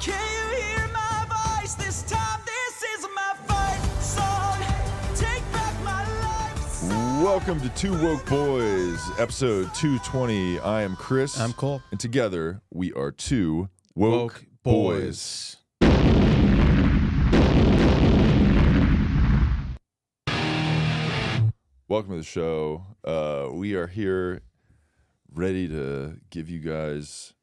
Can you hear my voice? This time this is my fight song. Take back my life. Welcome to Two Woke Boys, episode 220. I am Chris. I'm Cole. And together we are Two Woke Boys. Welcome to the show. We are here ready to give you guys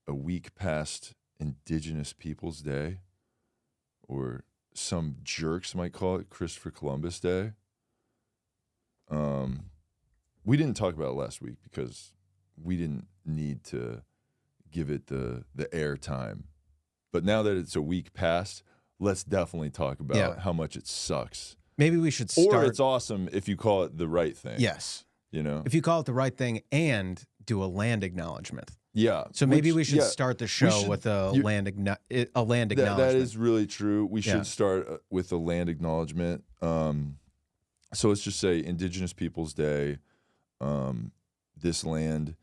a week past Indigenous Peoples Day, or some jerks might call it Christopher Columbus Day. We didn't talk about it last week because we didn't need to give it the air time. But now that it's a week past, let's definitely talk about how much it sucks. Maybe we should start. Or it's awesome if you call it the right thing. Yes. You know? If you call it the right thing and do a land acknowledgement. Yeah. So maybe we should start the show with a land acknowledgement. That is really true. We should start with a land acknowledgement. So let's just say Indigenous Peoples Day. This land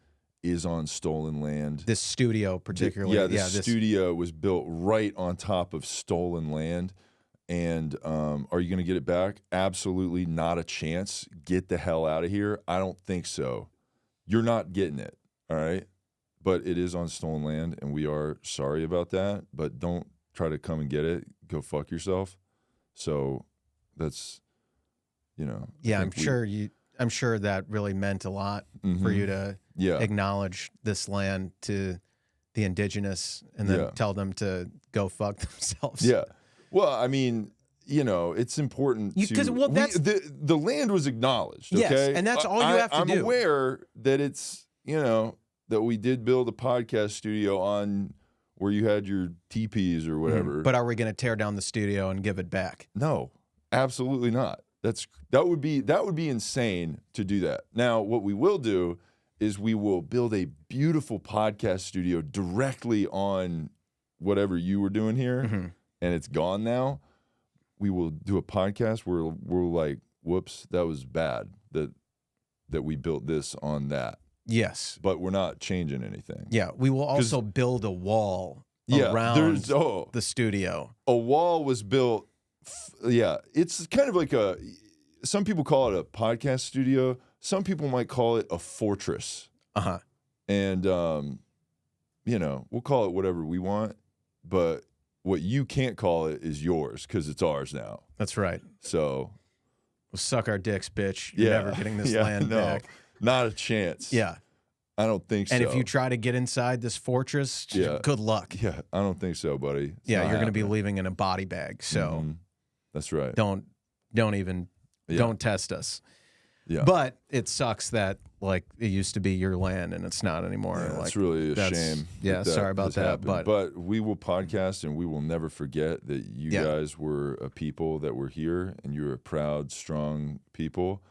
is on stolen land. This studio particularly. This studio was built right on top of stolen land. And are you going to get it back? Absolutely not a chance. Get the hell out of here. I don't think so. You're not getting it, all right? But it is on stolen land, and we are sorry about that. But don't try to come and get it. Go fuck yourself. So that's, you know. Yeah, I'm sure that really meant a lot for you to acknowledge this land to the Indigenous and then tell them to go fuck themselves. Yeah. Well, I mean, you know, it's important the land was acknowledged, okay? Yes, and that's all you have to do. I'm aware that it's, you know, that we did build a podcast studio on where you had your teepees or whatever. But are we going to tear down the studio and give it back? No, absolutely not. That would be insane to do that. Now, what we will do is we will build a beautiful podcast studio directly on whatever you were doing here. And it's gone now. We will do a podcast where we're like, whoops, that was bad that we built this on that. Yes. But we're not changing anything. Yeah, we will also build a wall around the studio. A wall was built, it's kind of like some people call it a podcast studio. Some people might call it a fortress. And, you know, we'll call it whatever we want, but what you can't call it is yours because it's ours now. That's right. So we'll suck our dicks, bitch. You're never getting this land back. Not a chance. Yeah. I don't think so. And if you try to get inside this fortress, good luck. Yeah, I don't think so, buddy. You're going to be leaving in a body bag. So that's right. Don't test us. Yeah. But it sucks that like it used to be your land and it's not anymore. Yeah, it's really a shame. Yeah, sorry about that. But we will podcast and we will never forget that you guys were a people that were here and you're a proud, strong people.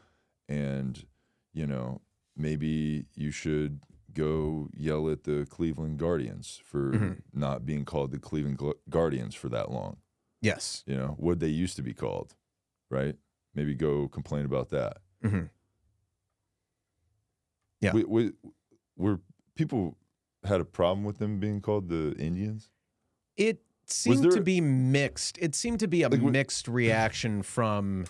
And, you know, maybe you should go yell at the Cleveland Guardians for not being called the Cleveland Guardians for that long. Yes. You know, what they used to be called, right? Maybe go complain about that. Yeah. Were people had a problem with them being called the Indians? It seemed to be mixed. It seemed to be a mixed reaction from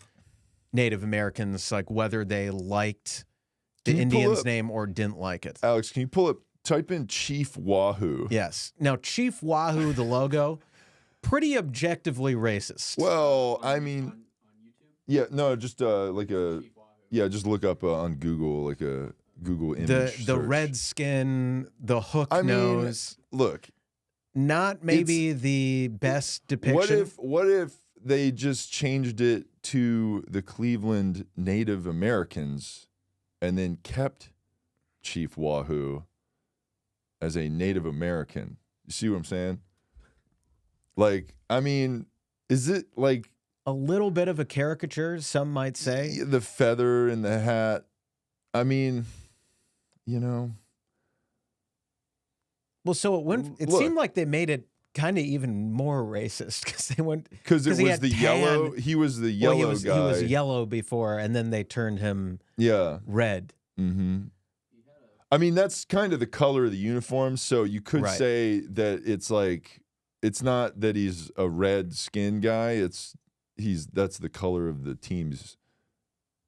Native Americans, like whether they liked the Indians' name or didn't like it. Alex, can you type in Chief Wahoo? Yes. Now, Chief Wahoo, the logo, pretty objectively racist. Well, I mean, just just look up on Google, like a Google image the search. red skin, the hook nose. Look, not maybe the best depiction. What if they just changed it to the Cleveland Native Americans and then kept Chief Wahoo as a Native American? You see what I'm saying? Like, I mean, is it like a little bit of a caricature, some might say? The feather in the hat. I mean, you know. Well, so it seemed like they made it kind of even more racist because it was the yellow. He was the yellow guy. He was yellow before, and then they turned him red. I mean, that's kind of the color of the uniform, so you could say that it's like it's not that he's a red skin guy. That's the color of the team's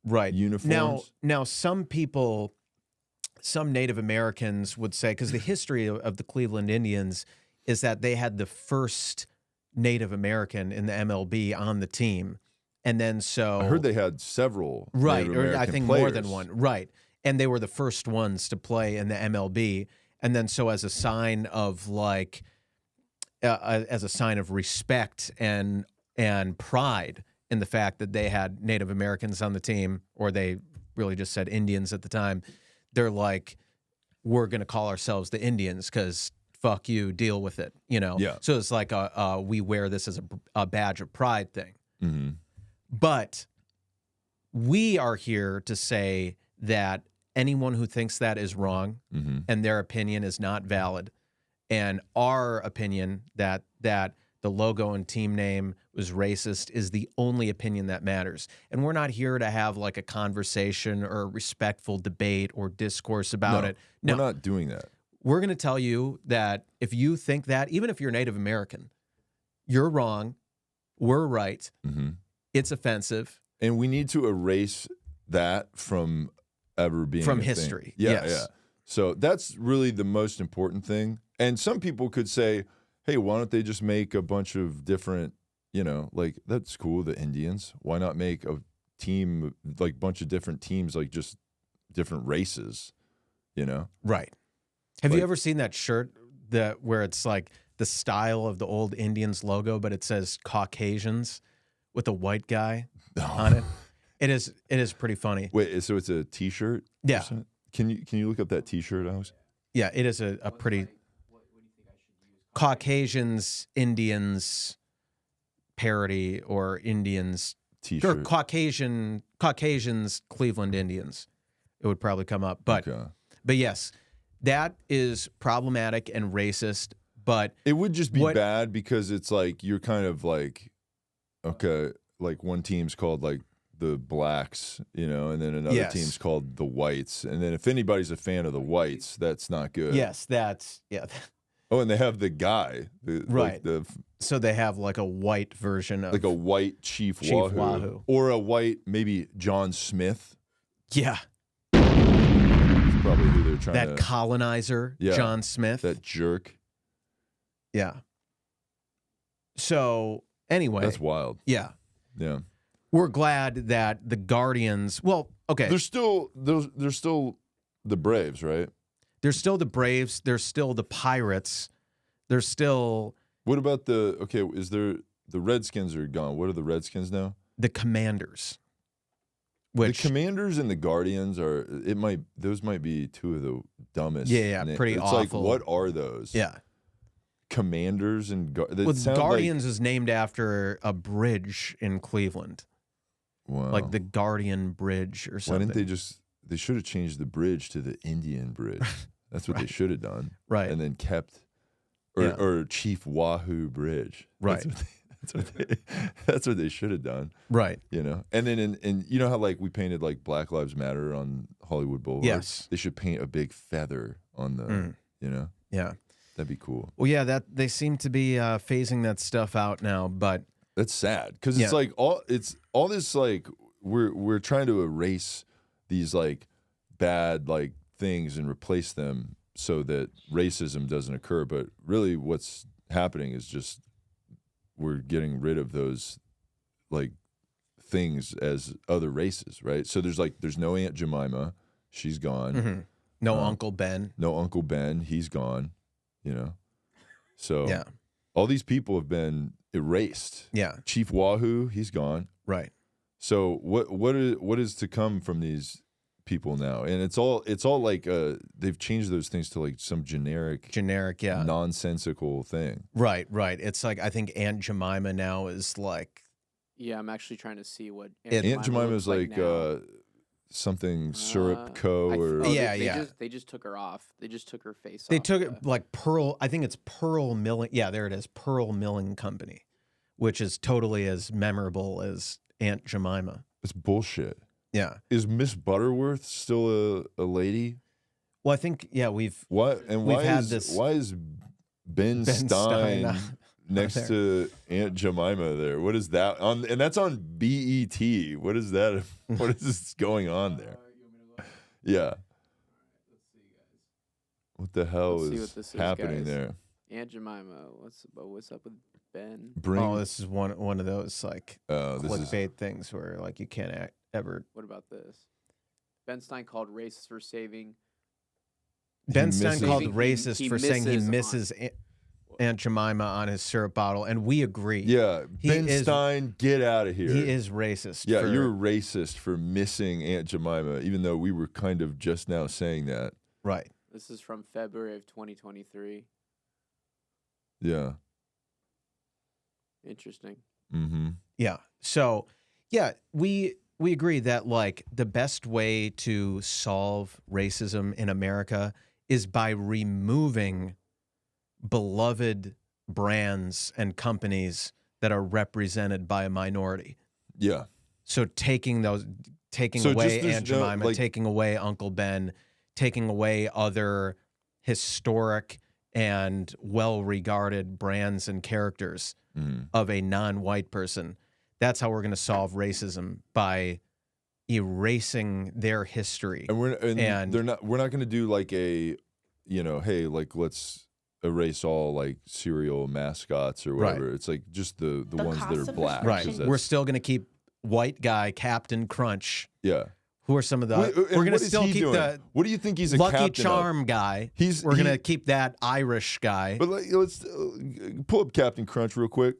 uniforms. Now some people, some Native Americans would say, because the history of the Cleveland Indians is that they had the first Native American in the MLB on the team. And then I heard they had several right, Native or American I think players. more than one. Right. And they were the first ones to play in the MLB. And then so as a sign of like as a sign of respect and pride in the fact that they had Native Americans on the team, or they really just said Indians at the time, they're like, we're going to call ourselves the Indians because fuck you, deal with it, you know? Yeah. So it's like we wear this as a badge of pride thing. Mm-hmm. But we are here to say that anyone who thinks that is wrong Mm-hmm. and their opinion is not valid, and our opinion that the logo and team name was racist is the only opinion that matters. And we're not here to have like a conversation or a respectful debate or discourse about it. No, we're not doing that. We're going to tell you that if you think that, even if you're Native American, you're wrong, we're right, Mm-hmm. it's offensive. And we need to erase that from ever being From a history, thing. Yeah, yes. yeah. So that's really the most important thing. And some people could say, hey, why don't they just make a bunch of different, like, that's cool, the Indians. Why not make a team, like, bunch of different teams, like, just different races, Right. Have Like- you ever seen that shirt where it's like the style of the old Indians logo, but it says Caucasians with a white guy on it? It is pretty funny. Wait, so it's a T-shirt? Yeah. Or something? Can you look up that T-shirt, Alex? Yeah, it is a pretty Caucasians, Indians parody, or Indians T-shirt. or Caucasians, Cleveland Indians. It would probably come up. But Okay. but yes, that is problematic and racist. But It would just be What- bad because it's like you're kind of like, okay, like one team's called like the blacks, and then another Yes. team's called the whites. And then if anybody's a fan of the whites, that's not good. yes, yeah. Oh, and they have the guy, Right. Like So they have like a white version of like a white Chief Wahoo. Wahoo. Or a white maybe John Smith. yeah, That's probably who they're trying that to. colonizer, Yeah, John Smith. That jerk. Yeah. So anyway, That's wild. yeah, Yeah. we're glad that the Guardians. Well, okay, They're still the Braves, right? there's still the Braves. There's still the Pirates. There's still What about is there the Redskins are gone. What are the Redskins now? the Commanders. Which the Commanders and the Guardians those might be two of the dumbest. Yeah, pretty it's awful. Like, what are those? yeah. Commanders and Well, Guardians is named after a bridge in Cleveland, Wow. like the Guardian Bridge or Why something. didn't they should have changed the bridge to the Indian Bridge. That's what they should have done. Right. And then kept Yeah. or Chief Wahoo Bridge. Right. That's what they should have done. Right. And then and you know how like we painted like Black Lives Matter on Hollywood Boulevard? Yes. They should paint a big feather on the Yeah. that'd be cool. Well, yeah, that they seem to be phasing that stuff out now, but That's sad because Yeah. it's like all this like we're trying to erase these like bad like things and replace them so that racism doesn't occur. But really, what's happening is just we're getting rid of those like things as other races, right? So there's no Aunt Jemima, she's gone. no Uncle Ben. No Uncle Ben, he's gone. So Yeah. all these people have been erased. Yeah. Chief Wahoo, he's gone. Right. So what is to come from these people now? And it's all like they've changed those things to like some generic, Yeah. nonsensical thing. Right. It's like I think Aunt Jemima now is like Yeah, I'm actually trying to see what Aunt Jemima is like now. something syrup co I- or oh, Yeah, they, yeah. They just took her off. They just took her face they off. took it like Pearl. I think it's Pearl Milling. Yeah, there it is. Pearl Milling Company, which is totally as memorable as Aunt Jemima. it's bullshit. Yeah. Is Miss Butterworth still a lady? Well, I think we've What and We've why had is this- why is Ben Ben Stein Stein, next to Aunt Jemima there. What is that on? And that's on BET. What is that? What is this going on there? Yeah. What the hell Let's see is what this is, happening guys. there? Aunt Jemima, what's up with Ben? Oh, this is one of those like this is clickbait things where like you can't ever. What about this? Ben Stein called racist for saving. Ben Stein misses- called He racist for saying he misses misses Aunt Jemima on his syrup bottle, and we agree. yeah. He Ben is- Stein, get out of here. He is racist. Yeah, for- you're racist for missing Aunt Jemima, even though we were kind of just now saying that. right. This is from February of 2023. Yeah. Interesting. Mm-hmm. Yeah. So, yeah, we agree that like the best way to solve racism in America is by removing beloved brands and companies that are represented by a minority. Yeah. So taking So away just there's Aunt no, Jemima, like- taking away Uncle Ben, taking away other historic and well-regarded brands and characters Mm. of a non-white person. That's how we're going to solve racism, by erasing their history. And we're And- we're not going to do like a, hey, like let's erase all like cereal mascots or Right. whatever. It's like just the ones that cost are of black. 'cause Right. that's- We're still going to keep white guy Captain Crunch. yeah. Who are some of the? Wait, and we're going to what is still he keep doing? the What do you think he's a Lucky captain of? Charm guy. He- We're going to keep that Irish guy. But let's pull up Captain Crunch real quick.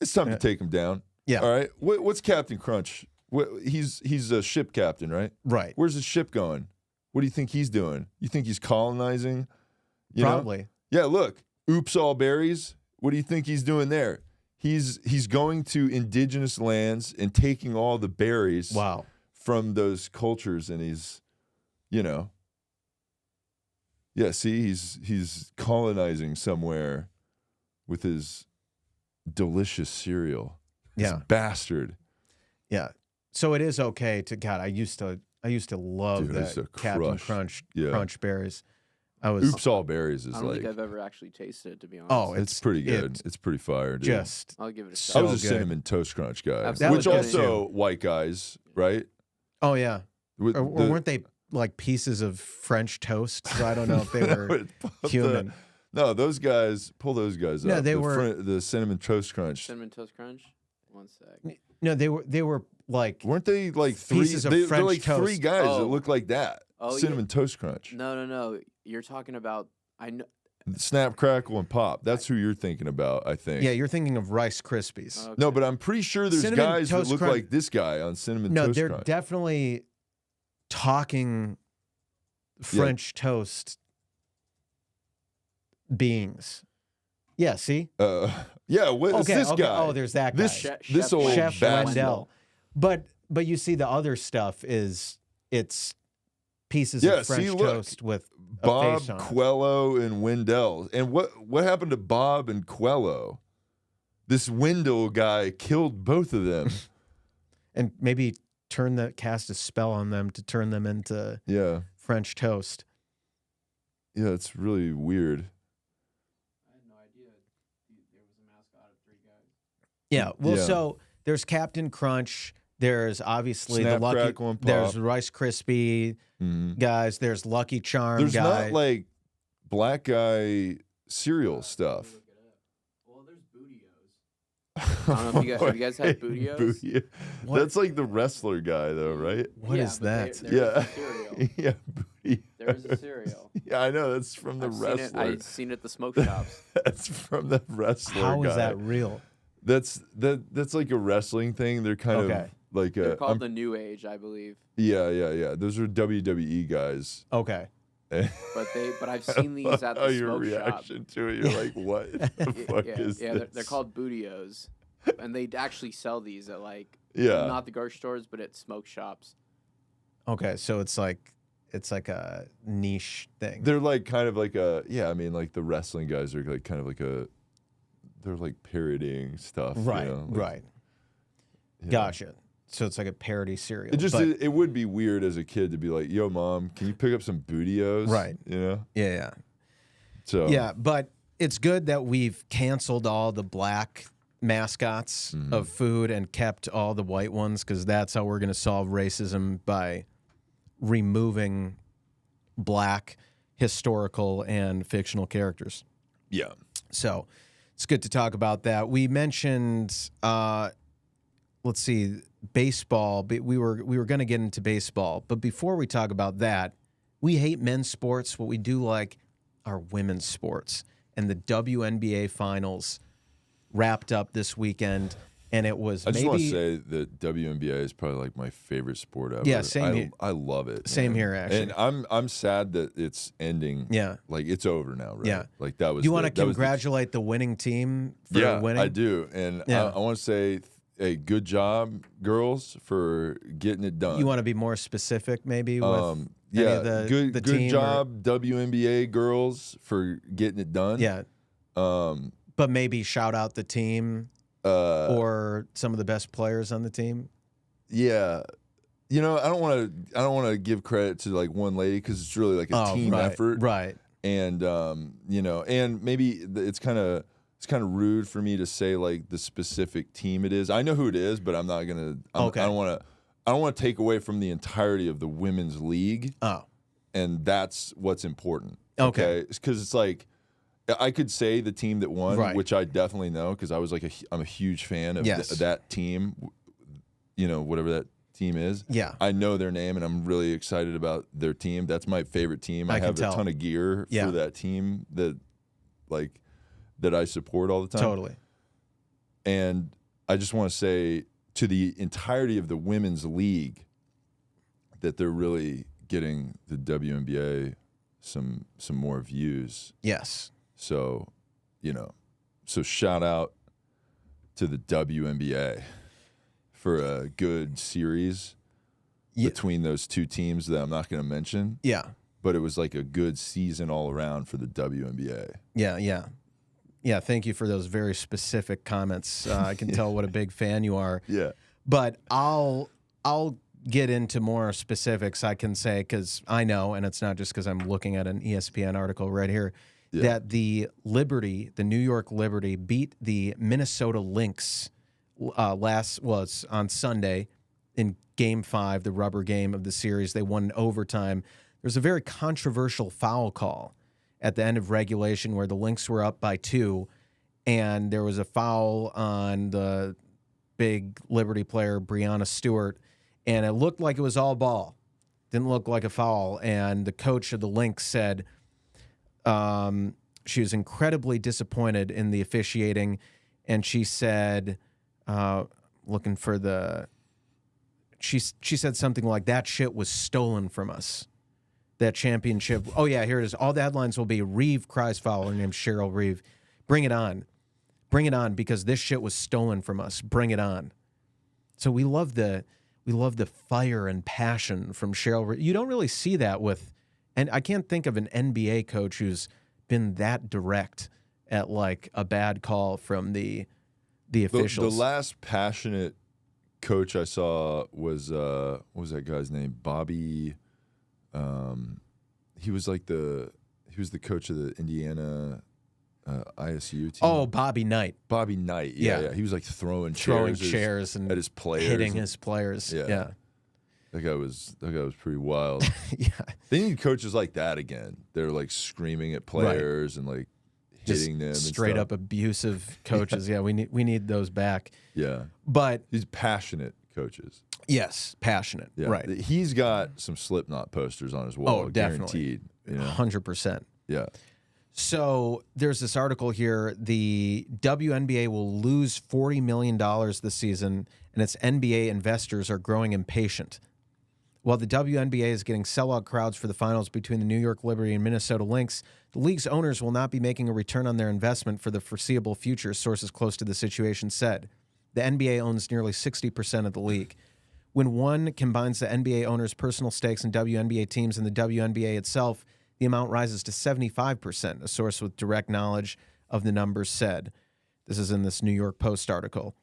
It's time to take him down. Yeah. All right. What's Captain Crunch? He's a ship captain, right? Right. Where's his ship going? What do you think he's doing? You think he's colonizing? You know? Probably. Yeah. Look, oops, all berries. What do you think he's doing there? He's going to indigenous lands and taking all the berries Wow. from those cultures, and he's, yeah. See, he's colonizing somewhere with his delicious cereal. This Yeah. bastard. Yeah. So it is okay to God. I used to love Dude, I used that to Captain crush. Crunch berries. I was Oops, all berries is I don't like think I've ever actually tasted it, to be honest. Oh, it's pretty good. It's pretty fire, dude. just I'll give it a So I shot. was a good. cinnamon toast crunch guy, That which was good, also white guys, right? oh yeah. With Or the- weren't they like pieces of French toast? So I don't know if they were human. No, those guys, pull those guys No, up. they the were- the cinnamon toast crunch. Cinnamon Toast Crunch? One sec. No, they were like Weren't they like three? Pieces of They're French like three toast. guys that Oh. look like that. Oh, yeah. Cinnamon toast crunch. No. You're talking about, I know. Snap, crackle, and pop. That's who you're thinking about, I think. yeah. You're thinking of Rice Krispies. Okay. No, but I'm pretty sure there's Cinnamon guys that Toast look Crunch- like this guy on cinnamon No, toast they're crunch. definitely talking French toast beings. Yeah. See. Yeah, what is this guy? Oh, there's that guy. this Chef this old Chef bastard. Wendell. But you see the other stuff is it's pieces Yeah, of French see, look. toast with a Bob, face on it. Quello, and Wendell. And what happened to Bob and Quello? This Wendell guy killed both of them. And maybe cast a spell on them to turn them into Yeah. French toast. Yeah, it's really weird. I had no idea there was a mascot of three guys. Yeah. Well, Yeah. so there's Captain Crunch. There's obviously Snap, the Lucky. Crackle, and Pop. There's Rice Krispie Mhm. guys. There's Lucky Charm There's guy. not like black guy cereal stuff. Look it up. Well, there's Bootios. I don't know if have you guys had Bootios? Booty- What? That's like the wrestler guy, though, right? What is that? There's Yeah. a cereal. Yeah, booty. There is a cereal. Yeah, I know. That's from the wrestler. I've seen it at the smoke shops. That's from the wrestler How guy. is that real? That's like a wrestling thing. They're kind Okay. of like They're a called the New Age, I believe. yeah. Those are WWE guys. Okay. But I've seen these at the your smoke shop. reaction to it, you're like, what the fuck is this? They're called Bootios, and they actually sell these at like not the grocery stores, but at smoke shops. Okay. So it's like a niche thing. They're like kind of like a I mean like the wrestling guys are like kind of like they're like parodying stuff. Right. You know? Like, Right. yeah. Gotcha. So it's like a parody cereal. It just but- it would be weird as a kid to be like, "Yo, mom, can you pick up some Bootios?" Right. You know. yeah. So Yeah, but it's good that we've canceled all the black mascots of food and kept all the white ones, because that's how we're going to solve racism, by removing black historical and fictional characters. Yeah. So it's good to talk about that. We mentioned, let's see, baseball. We were going to get into baseball, but before we talk about that, we hate men's sports. What we do like are women's sports. And the WNBA finals wrapped up this weekend, and it was. I just want to say that WNBA is probably like my favorite sport ever. Yeah, same here. I love it. Same man. here, actually. And I'm sad that it's ending. Yeah, like it's over now, right? Yeah, like that was. Do you want to congratulate the winning team for winning? I do, and I want to say, hey, good job, girls, for getting it done. You want to be more specific, maybe? With good team job, WNBA girls, for getting it done. Yeah. But maybe shout out the team or some of the best players on the team. Yeah. You know, I don't want to give credit to like one lady, because it's really like a team effort. Right. And you know, and maybe it's kind of rude for me to say like the specific team it is. I know who it is, but I'm not going to I don't want to take away from the entirety of the women's league. Oh. And that's what's important. Okay? Cuz it's like I could say the team that won, which I definitely know, because I was like I'm a huge fan of that team. You know, whatever that team is. Yeah, I know their name, and I'm really excited about their team. That's my favorite team. I have a ton of gear for that team that I support all the time. Totally. And I just want to say to the entirety of the women's league that they're really getting the WNBA some more views. Yes. So, you know, shout out to the WNBA for a good series between those two teams that I'm not going to mention. Yeah. But it was like a good season all around for the WNBA. Yeah, thank you for those very specific comments. I can tell what a big fan you are. Yeah. But I'll get into more specifics, I can say, because I know, and it's not just because I'm looking at an ESPN article right here, that the New York Liberty beat the Minnesota Lynx on Sunday in Game 5, the rubber game of the series. They won in overtime. There's a very controversial foul call at the end of regulation where the Lynx were up by 2, and there was a foul on the big Liberty player, Breanna Stewart, and it looked like it was all ball. Didn't look like a foul, and the coach of the Lynx said she was incredibly disappointed in the officiating, and she said, she said something like, that shit was stolen from us. That championship. Oh, yeah, here it is. All the headlines will be, Reeve cries foul. Her name's Cheryl Reeve. Bring it on. Bring it on, because this shit was stolen from us. Bring it on. So we love the fire and passion from Cheryl Reeve. You don't really see that and I can't think of an NBA coach who's been that direct at like a bad call from the officials. The last passionate coach I saw was what was that guy's name? Bobby. He was the coach of the Indiana ISU team. Oh, Bobby Knight. Bobby Knight. Yeah. He was like throwing chairs and at his players, hitting his players. Yeah. That guy was pretty wild. Yeah. They need coaches like that again. They're like screaming at players and like hitting them. Straight up abusive coaches. Yeah, we need those back. Yeah. But these passionate coaches. Yes, passionate. Yeah. Right. He's got some Slipknot posters on his wall. Oh, definitely. Guaranteed. You know? 100%. Yeah. So there's this article here. The WNBA will lose $40 million this season, and its NBA investors are growing impatient. While the WNBA is getting sellout crowds for the finals between the New York Liberty and Minnesota Lynx, the league's owners will not be making a return on their investment for the foreseeable future, sources close to the situation said. The NBA owns nearly 60% of the league. When one combines the NBA owners' personal stakes in WNBA teams and the WNBA itself, the amount rises to 75%, a source with direct knowledge of the numbers said. This is in this New York Post article.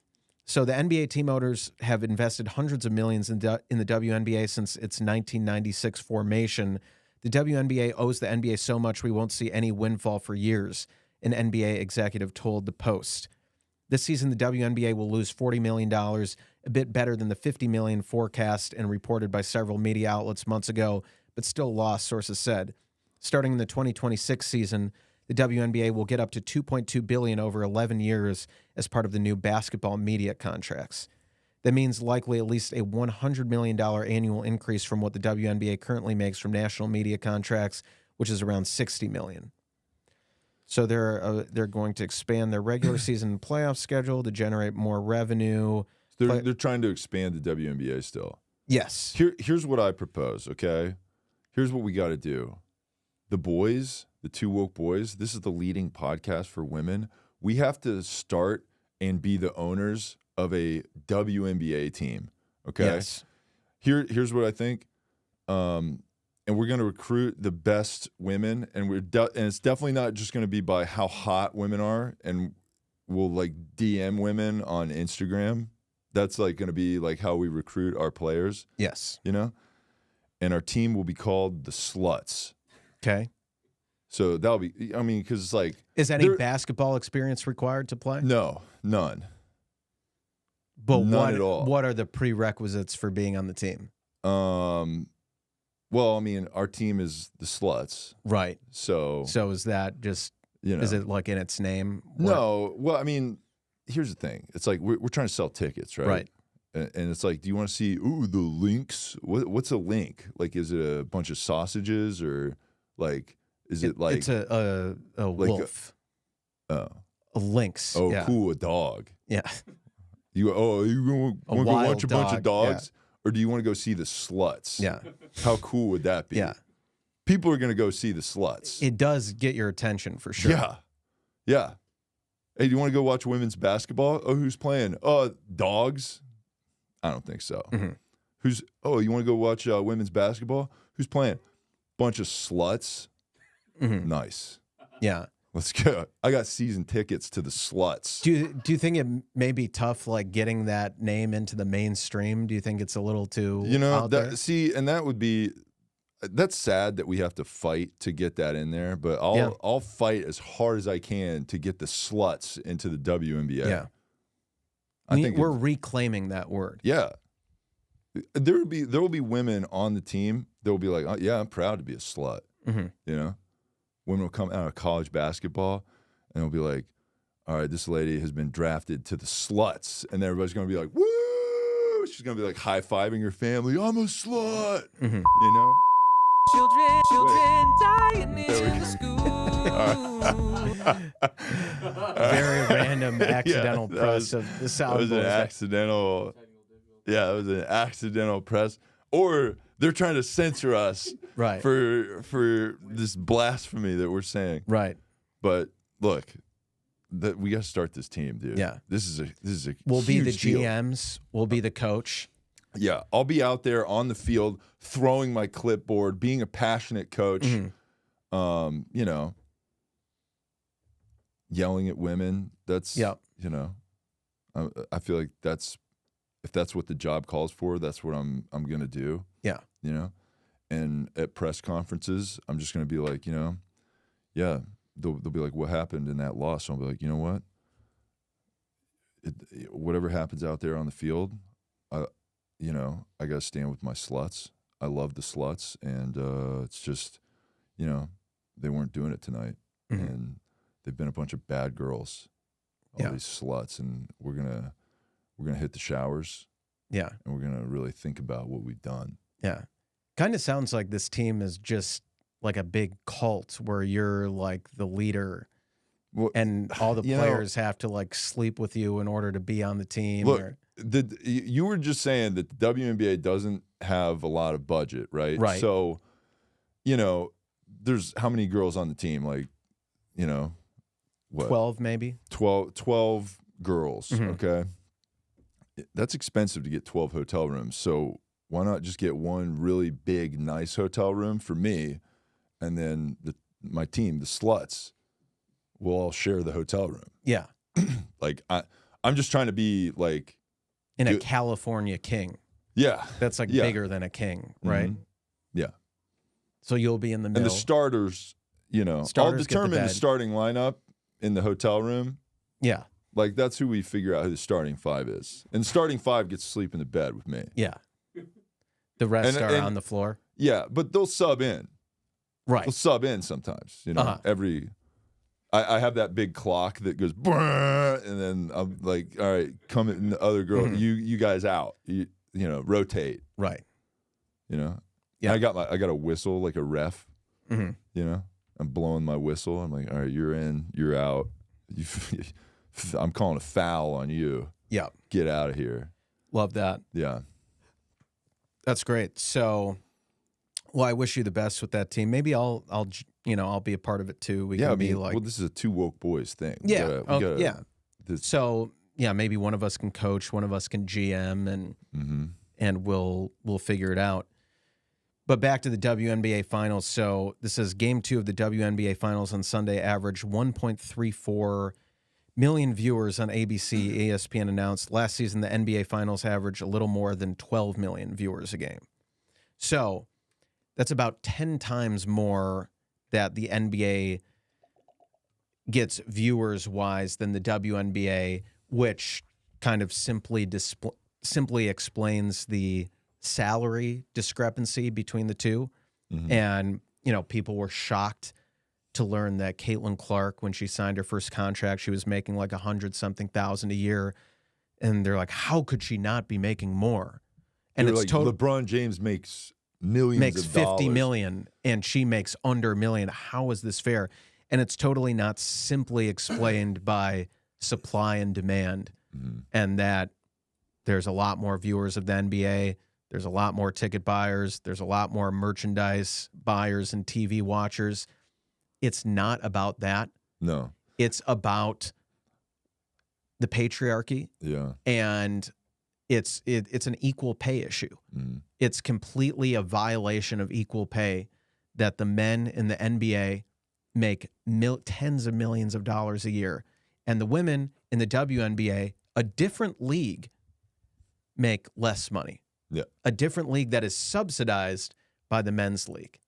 So the NBA team owners have invested hundreds of millions in the WNBA since its 1996 formation. The WNBA owes the NBA so much we won't see any windfall for years. an NBA executive told The Post. This season, the WNBA will lose $40 million, a bit better than the $50 million forecast and reported by several media outlets months ago, but still lost, sources said. Starting in the 2026 season, the WNBA will get up to $2.2 billion over 11 years as part of the new basketball media contracts. That means likely at least a $100 million annual increase from what the WNBA currently makes from national media contracts, which is around $60 million. So they're going to expand their regular season playoff schedule to generate more revenue. They're trying to expand the WNBA still. Yes. Here's what I propose, okay? Here's what we got to do. The boys, the Two Woke Boys, this is the leading podcast for women. We have to start and be the owners of a WNBA team, okay? Yes. Here's what I think. And we're going to recruit the best women, and and it's definitely not just going to be by how hot women are, and we'll like DM women on Instagram. That's like going to be like how we recruit our players. Yes. You know? And our team will be called the Sluts. Okay. So that'll be, I mean, because it's like. Is any basketball experience required to play? No, none. But none at all. What are the prerequisites for being on the team? Well, I mean, our team is the Sluts. Right. So is that just, is it like in its name? No. Well, I mean, here's the thing. It's like we're trying to sell tickets, right? Right. And it's like, do you want to see, the links? What's a link? Like, is it a bunch of sausages or like, is it like. It's a like wolf. A lynx. Oh, yeah. Cool, a dog. Yeah. You want to go watch a bunch of dogs? Yeah. Or do you want to go see the Sluts? Yeah. How cool would that be? Yeah. People are going to go see the Sluts. It does get your attention for sure. Yeah. Yeah. Hey, do you want to go watch women's basketball? Oh, who's playing? Dogs? I don't think so. Mm-hmm. You want to go watch women's basketball? Who's playing? Bunch of sluts? Mm-hmm. Nice. Yeah. Let's go. I got season tickets to the Sluts. Do you think it may be tough, like getting that name into the mainstream? Do you think it's a little too out there? And that would be, that's sad that we have to fight to get that in there. But I'll fight as hard as I can to get the Sluts into the WNBA. Yeah, I think we're reclaiming that word. Yeah, there will be women on the team that will be like, I'm proud to be a slut. Mm-hmm. You know. Women will come out of college basketball and they'll be like, all right, this lady has been drafted to the Sluts. And everybody's going to be like, woo! She's going to be like high-fiving her family. I'm a slut. Mm-hmm. You know? Children dying in the school. Very random accidental press of the South. That was an accidental. Yeah, it was an accidental press. Or they're trying to censor us right. for this blasphemy that we're saying. Right. But look, we got to start this team, dude. Yeah. This is a We'll be the huge deal. GMs. We'll be the coach. Yeah, I'll be out there on the field throwing my clipboard, being a passionate coach. Mm-hmm. You know, yelling at women. That's you know, I feel like if that's what the job calls for, that's what I'm gonna do. Yeah. You know, and at press conferences, I'm just gonna be like, you know, yeah, they'll be like, what happened in that loss? So I'll be like, you know what, whatever happens out there on the field, you know, I gotta stand with my sluts. I love the sluts, and it's just, you know, they weren't doing it tonight, mm-hmm. and they've been a bunch of bad girls, all these sluts, and we're gonna hit the showers. Yeah. And we're going to really think about what we've done. Yeah. Kind of sounds like this team is just like a big cult where you're like the leader and all the players have to like sleep with you in order to be on the team. Look, you were just saying that the WNBA doesn't have a lot of budget, right? Right. So, you know, there's how many girls on the team? Like, you know, what? 12 maybe? 12 girls, mm-hmm. okay? That's expensive to get 12 hotel rooms. So why not just get one really big, nice hotel room for me, and then my team, the Sluts, will all share the hotel room. Yeah. Like I'm just trying to be like a California king. Yeah. That's like bigger than a king, right? Mm-hmm. Yeah. So you'll be in the middle. And the starters, you know, I'll determine the starting lineup in the hotel room, Yeah. like that's who we figure out who the starting five is. And starting five gets to sleep in the bed with me. Yeah. The rest are on the floor. Yeah, but they'll sub in. Right. They'll sub in sometimes. You know, I have that big clock that goes, and then I'm like, all right, come in, the other girl, you guys out. You know, rotate. Right. You know. Yeah. I got a whistle like a ref. You know, I'm blowing my whistle. I'm like, all right, you're in, you're out. I'm calling a foul on you. Yeah. Get out of here. Love that. Yeah. That's great. So, well, I wish you the best with that team. Maybe I'll be a part of it too. We can be like, well, this is a TooWokeBoys thing. Yeah. We gotta, So, yeah, maybe one of us can coach, one of us can GM, and we'll figure it out. But back to the WNBA Finals. So this is Game 2 of the WNBA Finals on Sunday. Averaged 1.34 million viewers on ABC. ESPN announced last season the NBA Finals averaged a little more than 12 million viewers a game. So that's about 10 times more that the NBA gets viewers-wise than the WNBA, which kind of simply explains the salary discrepancy between the two. And, you know, people were shocked to learn that Caitlin Clark, when she signed her first contract, she was making like $100-something thousand a year. And they're like, how could she not be making more? And You're it's like, LeBron James makes millions of dollars. 50 million and she makes under $1 million. How is this fair? And it's totally not simply explained by supply and demand, and that there's a lot more viewers of the NBA. There's a lot more ticket buyers. There's a lot more merchandise buyers and TV watchers. It's not about that. No. It's about the patriarchy. Yeah. And it's an equal pay issue. It's completely a violation of equal pay that the men in the NBA make tens of millions of dollars a year, and the women in the WNBA, a different league, make less money. Yeah. A different league that is subsidized by the men's league.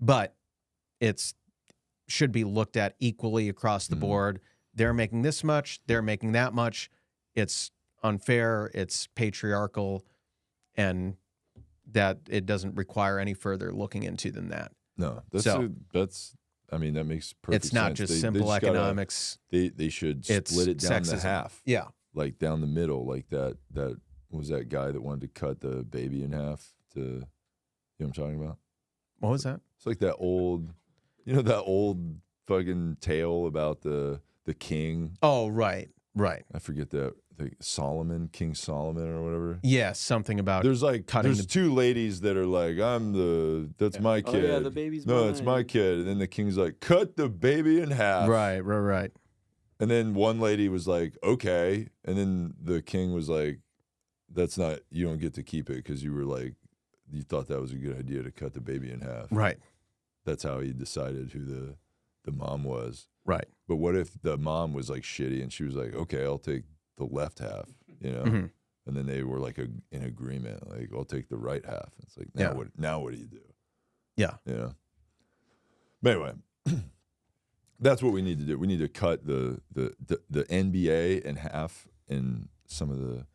But it's should be looked at equally across the board. They're making this much, they're making that much. It's unfair, it's patriarchal, and that it doesn't require any further looking into than that. No, I mean, that makes perfect sense. It's not just simple economics. They should split it down to half. Yeah. Like down the middle, like that was that guy that wanted to cut the baby in half to, you know what I'm talking about? What was that? It's like that old, that old fucking tale about the king. Oh, right. I forget that. Solomon, King Solomon or whatever. Yeah, something about there's cutting. There's two ladies that are like, that's my kid. Oh, yeah, the baby's no, mine. it's my kid. And then the king's like, cut the baby in half. Right. And then one lady was like, okay. And then the king was like, that's not, you don't get to keep it because you were like, you thought that was a good idea to cut the baby in half. Right. That's how he decided who the mom was. Right. But what if the mom was like shitty and she was like, okay, I'll take the left half, And then they were like in agreement, like, I'll take the right half. It's like, now what do you do? Yeah. But anyway, that's what we need to do. We need to cut the NBA in half, and some of the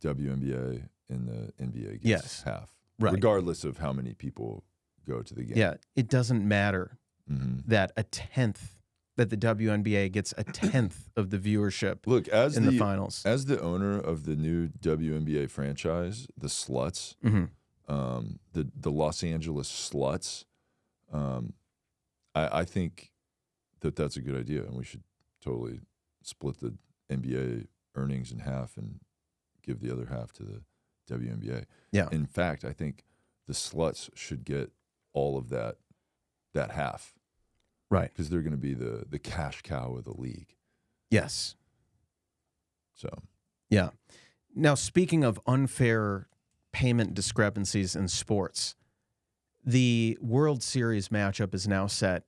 WNBA and the NBA gets half. Right. Regardless of how many people go to the game. Yeah. It doesn't matter that that the WNBA gets a tenth of the viewership. Look, in the finals. As the owner of the new WNBA franchise, the Sluts, the Los Angeles Sluts, I think that's a good idea, and we should totally split the NBA earnings in half and give the other half to the WNBA. Yeah. In fact, I think the Sluts should get all of that half. Right. Because they're going to be the cash cow of the league. Yes. So. Yeah. Now, speaking of unfair payment discrepancies in sports, the World Series matchup is now set.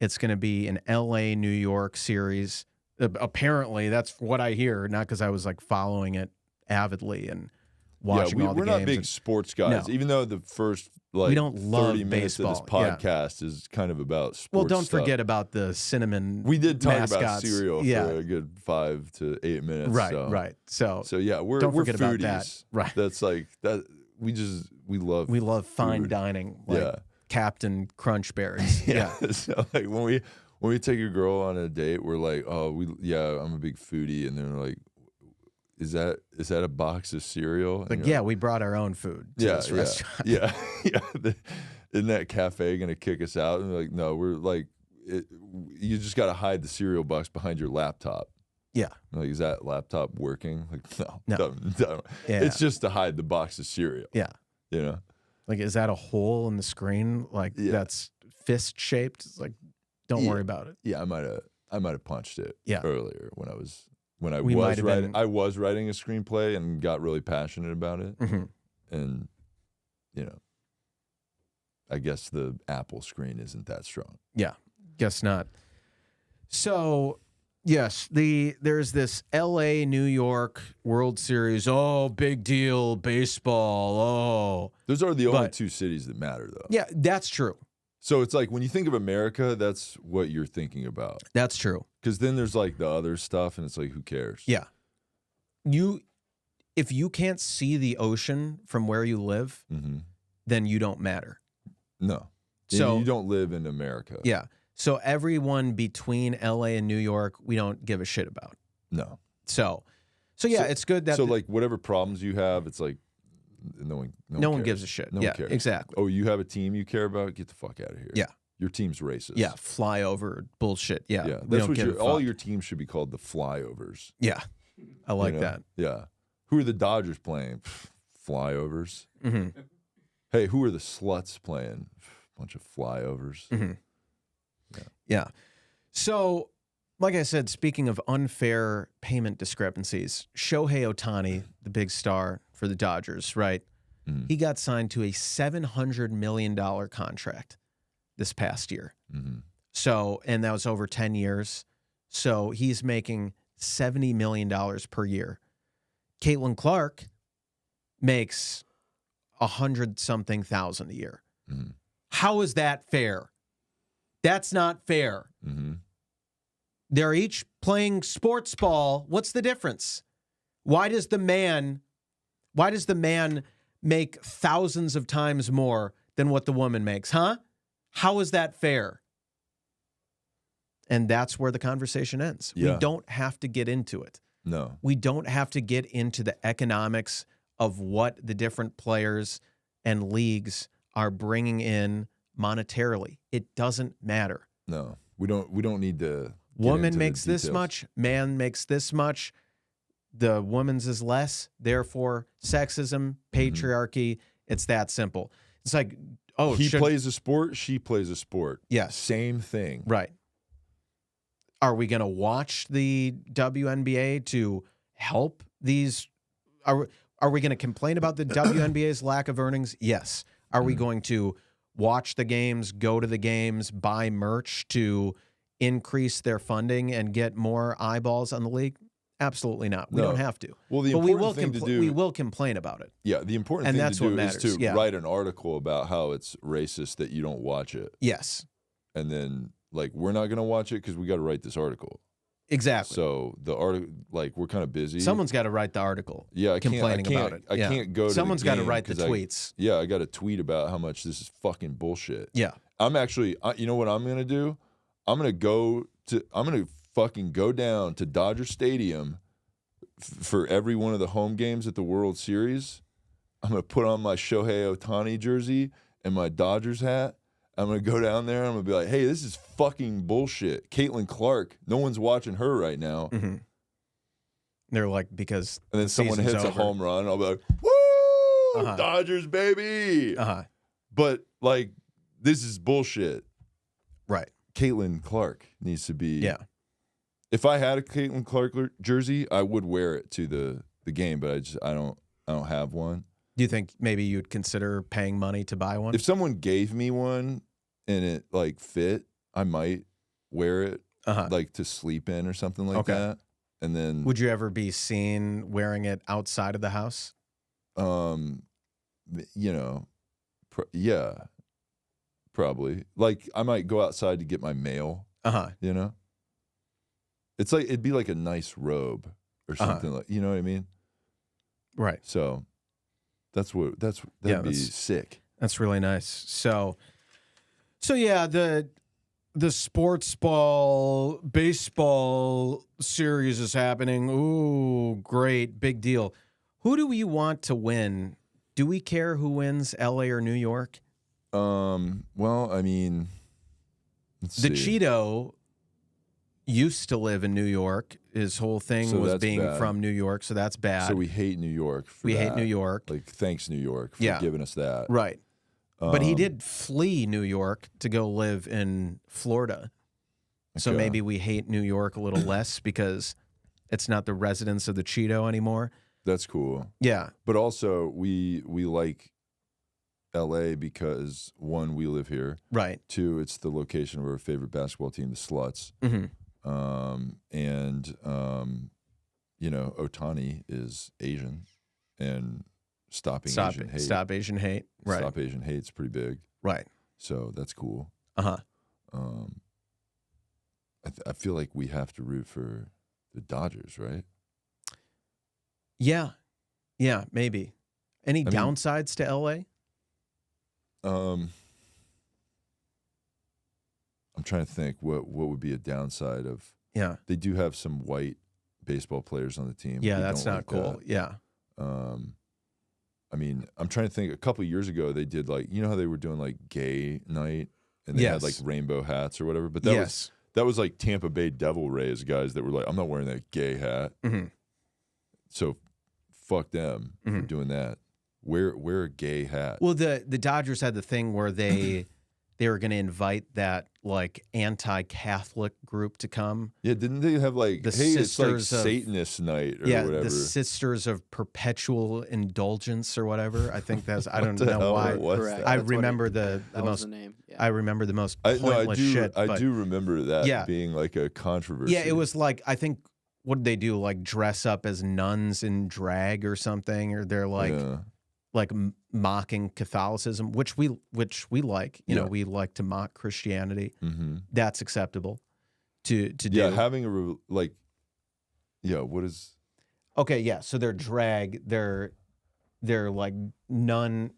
It's going to be an LA, New York series. Apparently, that's what I hear, not because I was like following it avidly and watching all the we're games. Not big sports guys, even though the first we don't love 30 minutes baseball. Of this podcast is kind of about sports. Well, don't stuff. forget about the cinnamon. We did talk mascots. about cereal for a good 5 to 8 minutes. Right. So yeah, we're forget foodies. About that. Right. That's like that. We love fine dining. Like Captain Crunch Berries. Yeah. So like when we take a girl on a date, we're like, oh, I'm a big foodie, and they're like, is that a box of cereal? Like, we brought our own food to this restaurant. Yeah. Isn't that cafe gonna kick us out? And we're like, no, we're like, you just got to hide the cereal box behind your laptop. Yeah. Like, is that laptop working? Like, no. Don't. Yeah. It's just to hide the box of cereal. Yeah. You know? Like, is that a hole in the screen? Like, that's fist shaped? It's like, don't worry about it. Yeah, I might have punched it earlier when I was writing a screenplay and got really passionate about it. Mm-hmm. And, I guess the Apple screen isn't that strong. Yeah, guess not. So, yes, there's this L.A. New York World Series. Oh, big deal, baseball. Oh, those are the only two cities that matter, though. Yeah, that's true. So it's like when you think of America, that's what you're thinking about. That's true. Because then there's like the other stuff, and it's like, who cares? Yeah. If you can't see the ocean from where you live, then you don't matter. No. So you don't live in America. Yeah. So everyone between LA and New York, we don't give a shit about. No. So it's good that. So like whatever problems you have, it's like no one gives a shit. No one cares. Exactly. Oh, you have a team you care about? Get the fuck out of here. Yeah. Your team's racist. Yeah. Flyover bullshit. Yeah. Yeah. That's what all your teams should be called, the flyovers. Yeah. I like that. Yeah. Who are the Dodgers playing? Flyovers. Mm-hmm. Hey, who are the Sluts playing? Bunch of flyovers. Mm-hmm. Yeah. So, like I said, speaking of unfair payment discrepancies, Shohei Ohtani, the big star for the Dodgers, right? Mm-hmm. He got signed to a $700 million contract this past year. Mm-hmm. So, and that was over 10 years. So he's making $70 million per year. Caitlin Clark makes 100-something thousand a year. Mm-hmm. How is that fair? That's not fair. Mm-hmm. They're each playing sports ball. What's the difference? Why does the man make thousands of times more than what the woman makes, huh? How is that fair? And that's where the conversation ends. Yeah. We don't have to get into it. No. We don't have to get into the economics of what the different players and leagues are bringing in monetarily. It doesn't matter. No. We don't need to. Woman makes this much, man makes this much. The woman's is less, therefore sexism, patriarchy. It's that simple. It's like, he plays a sport, she plays a sport. Yes. Same thing. Right. Are we going to watch the WNBA to help these? Are we going to complain about the WNBA's lack of earnings? Yes. Are we going to watch the games, go to the games, buy merch to increase their funding and get more eyeballs on the league? Absolutely not. We don't have to. Well, the important thing to do, we will complain about it. Yeah, the important thing to do is to write an article about how it's racist that you don't watch it. Yes. And then, like, we're not going to watch it because we got to write this article. Exactly. So the article, like, we're kind of busy. Someone's got to write the article. Yeah, complaining about it. I can't go to Someone's got to write the tweets. I got to tweet about how much this is fucking bullshit. Yeah. I'm actually, you know what I'm going to do? I'm going to fucking go down to Dodger Stadium for every one of the home games at the World Series. I'm going to put on my Shohei Ohtani jersey and my Dodgers hat. I'm going to go down there and I'm going to be like, hey, this is fucking bullshit. Caitlin Clark, no one's watching her right now. Mm-hmm. They're like, because and then someone hits a home run, I'll be like, woo, Dodgers, baby. But, like, this is bullshit. Right. Caitlin Clark needs to be. Yeah. If I had a Caitlin Clark jersey, I would wear it to the game, but I don't have one. Do you think maybe you'd consider paying money to buy one? If someone gave me one and it like fit, I might wear it like to sleep in or something like that. And then would you ever be seen wearing it outside of the house? You know, yeah, probably. Like I might go outside to get my mail. You know, it's like it'd be like a nice robe or something like. You know what I mean? Right. So that'd be sick. That's really nice. So yeah, the sports ball baseball series is happening. Ooh, great, big deal. Who do we want to win? Do we care who wins, LA or New York? Well, I mean, the Cheeto used to live in New York. His whole thing was being from New York, so that's bad. So we hate New York. We hate New York. Like, thanks, New York, for giving us that. Right. But he did flee New York to go live in Florida. So maybe we hate New York a little less because it's not the residence of the Cheeto anymore. That's cool. Yeah. But also, we like L.A. because, one, we live here. Right. Two, it's the location of our favorite basketball team, the Sluts. Mm-hmm. You know, Otani is Asian, and stopping Asian hate. Stop Asian hate. Right. Stop Asian hate's pretty big. Right. So that's cool. I feel like we have to root for the Dodgers, right? Yeah. Yeah, maybe. Any downsides to LA? I'm trying to think what would be a downside of. Yeah. They do have some white baseball players on the team. Yeah, that's not cool. That. Yeah. I mean, I'm trying to think. A couple of years ago, they did like, you know how they were doing like gay night and they had like rainbow hats or whatever. But that was like Tampa Bay Devil Rays guys that were like, I'm not wearing that gay hat. Mm-hmm. So fuck them for doing that. Wear a gay hat. Well, the Dodgers had the thing where they were going to invite that like anti-Catholic group to come. Yeah, didn't they have like, it's like Satanist night or whatever? The Sisters of Perpetual Indulgence or whatever. I think that's, I don't know why. I remember the most name. Yeah. I remember the most pointless shit. I do remember that being like a controversy. Yeah, it was like, I think, what did they do? Like dress up as nuns in drag or something, or they're like. Yeah. Like mocking Catholicism, which we like. You know, we like to mock Christianity. Mm-hmm. That's acceptable to do. Yeah, having what is? Okay, yeah. So they're drag. They're like nun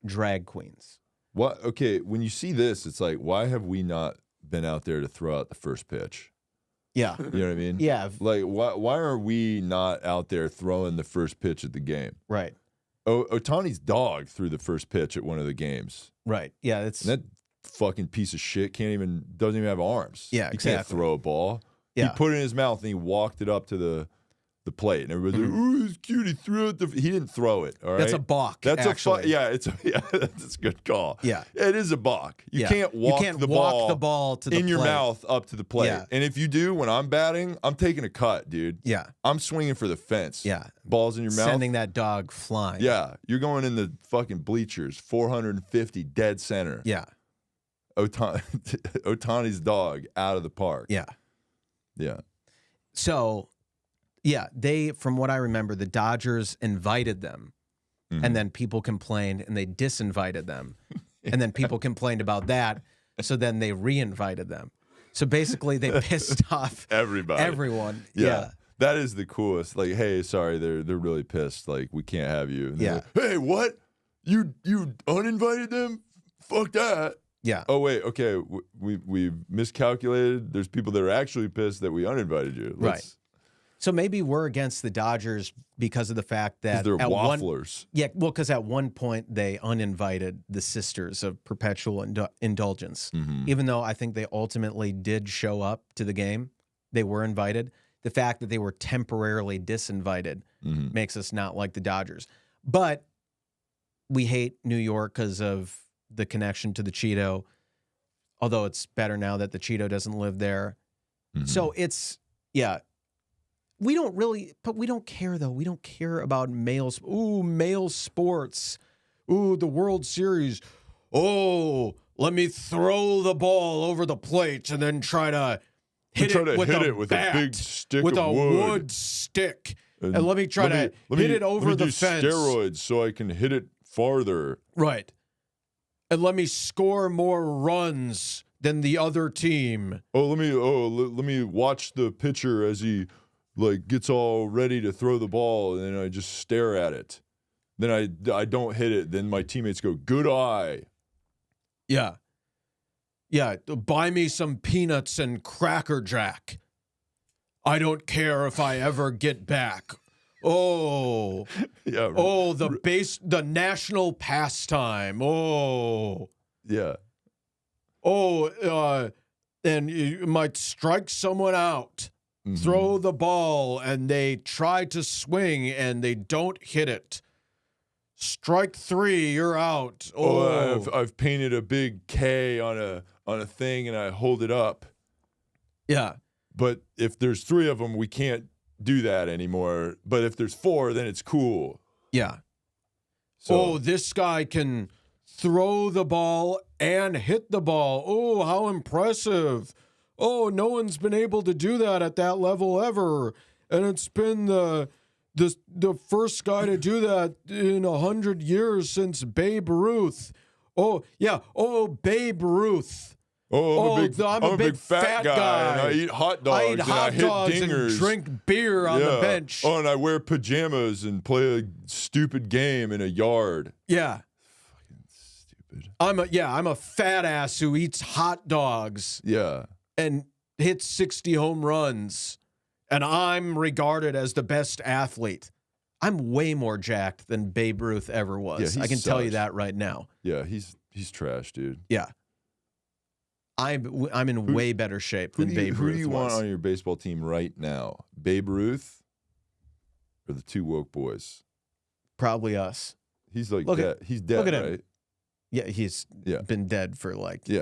drag queens. What? Okay, when you see this, it's like, why have we not been out there to throw out the first pitch? Yeah, you know what I mean. Yeah. Like, why are we not out there throwing the first pitch at the game? Right. Otani's dog threw the first pitch at one of the games. Right. Yeah, it's that fucking piece of shit doesn't even have arms. Yeah, exactly. He can't throw a ball. Yeah. He put it in his mouth and he walked it up to the plate, and everybody's like, "Ooh, it's cute. He threw it." He didn't throw it. All right, that's a balk. That's actually. That's a good call. Yeah, it is a balk. You can't walk the ball to the in your mouth up to the plate. Yeah. And if you do, when I'm batting, I'm taking a cut, dude. Yeah, I'm swinging for the fence. Yeah, balls in your mouth, sending that dog flying. Yeah, you're going in the fucking bleachers, 450 dead center. Yeah, Otani's dog out of the park. Yeah, yeah. So. Yeah, from what I remember, the Dodgers invited them, and then people complained, and they disinvited them, and then people complained about that, so then they re-invited them. So basically, they pissed off everyone. Yeah, that is the coolest. Like, hey, sorry, they're really pissed. Like, we can't have you. And like, hey, what? You uninvited them? Fuck that. Yeah. Oh wait, okay, we miscalculated. There's people that are actually pissed that we uninvited you. Right. So maybe we're against the Dodgers because of the fact that they're wafflers. Because at one point they uninvited the Sisters of Perpetual Indulgence. Mm-hmm. Even though I think they ultimately did show up to the game, they were invited. The fact that they were temporarily disinvited makes us not like the Dodgers. But we hate New York because of the connection to the Cheeto, although it's better now that the Cheeto doesn't live there. Mm-hmm. So it's, we don't care, though. We don't care about male sports. Ooh, the World Series. Oh, let me throw the ball over the plate and then try to hit it with a big stick with a wood stick. And let me try to hit it over the fence. Steroids so I can hit it farther. Right. And let me score more runs than the other team. Let me watch the pitcher as he gets all ready to throw the ball, and then I just stare at it. Then I don't hit it. Then my teammates go, "Good eye." Yeah. Yeah, buy me some peanuts and Cracker Jack. I don't care if I ever get back. Oh. Yeah. Oh, the national pastime. Oh. Yeah. Oh, and you might strike someone out. Mm-hmm. Throw the ball, and they try to swing, and they don't hit it. Strike 3, you're out. Oh, I've painted a big K on a thing, and I hold it up. Yeah. But if there's 3 of them, we can't do that anymore. But if there's 4, then it's cool. Yeah. So, this guy can throw the ball and hit the ball. Oh, how impressive. Oh, no one's been able to do that at that level ever. And it's been the first guy to do that in 100 years since Babe Ruth. Oh, yeah. Oh, Babe Ruth. I'm a big fat guy, and I eat hot dogs, I hit dingers. And drink beer on the bench. Oh, and I wear pajamas and play a stupid game in a yard. Yeah. Fucking stupid. I'm a fat ass who eats hot dogs. Yeah. And hits 60 home runs. And I'm regarded as the best athlete. I'm way more jacked than Babe Ruth ever was. Yeah, I can tell you that right now. Yeah, he's trash, dude. Yeah. I'm in way better shape than Babe Ruth was. Who do you want on your baseball team right now? Babe Ruth or the TooWokeBoys? Probably us. He's dead. He's dead, right? Yeah, he's been dead for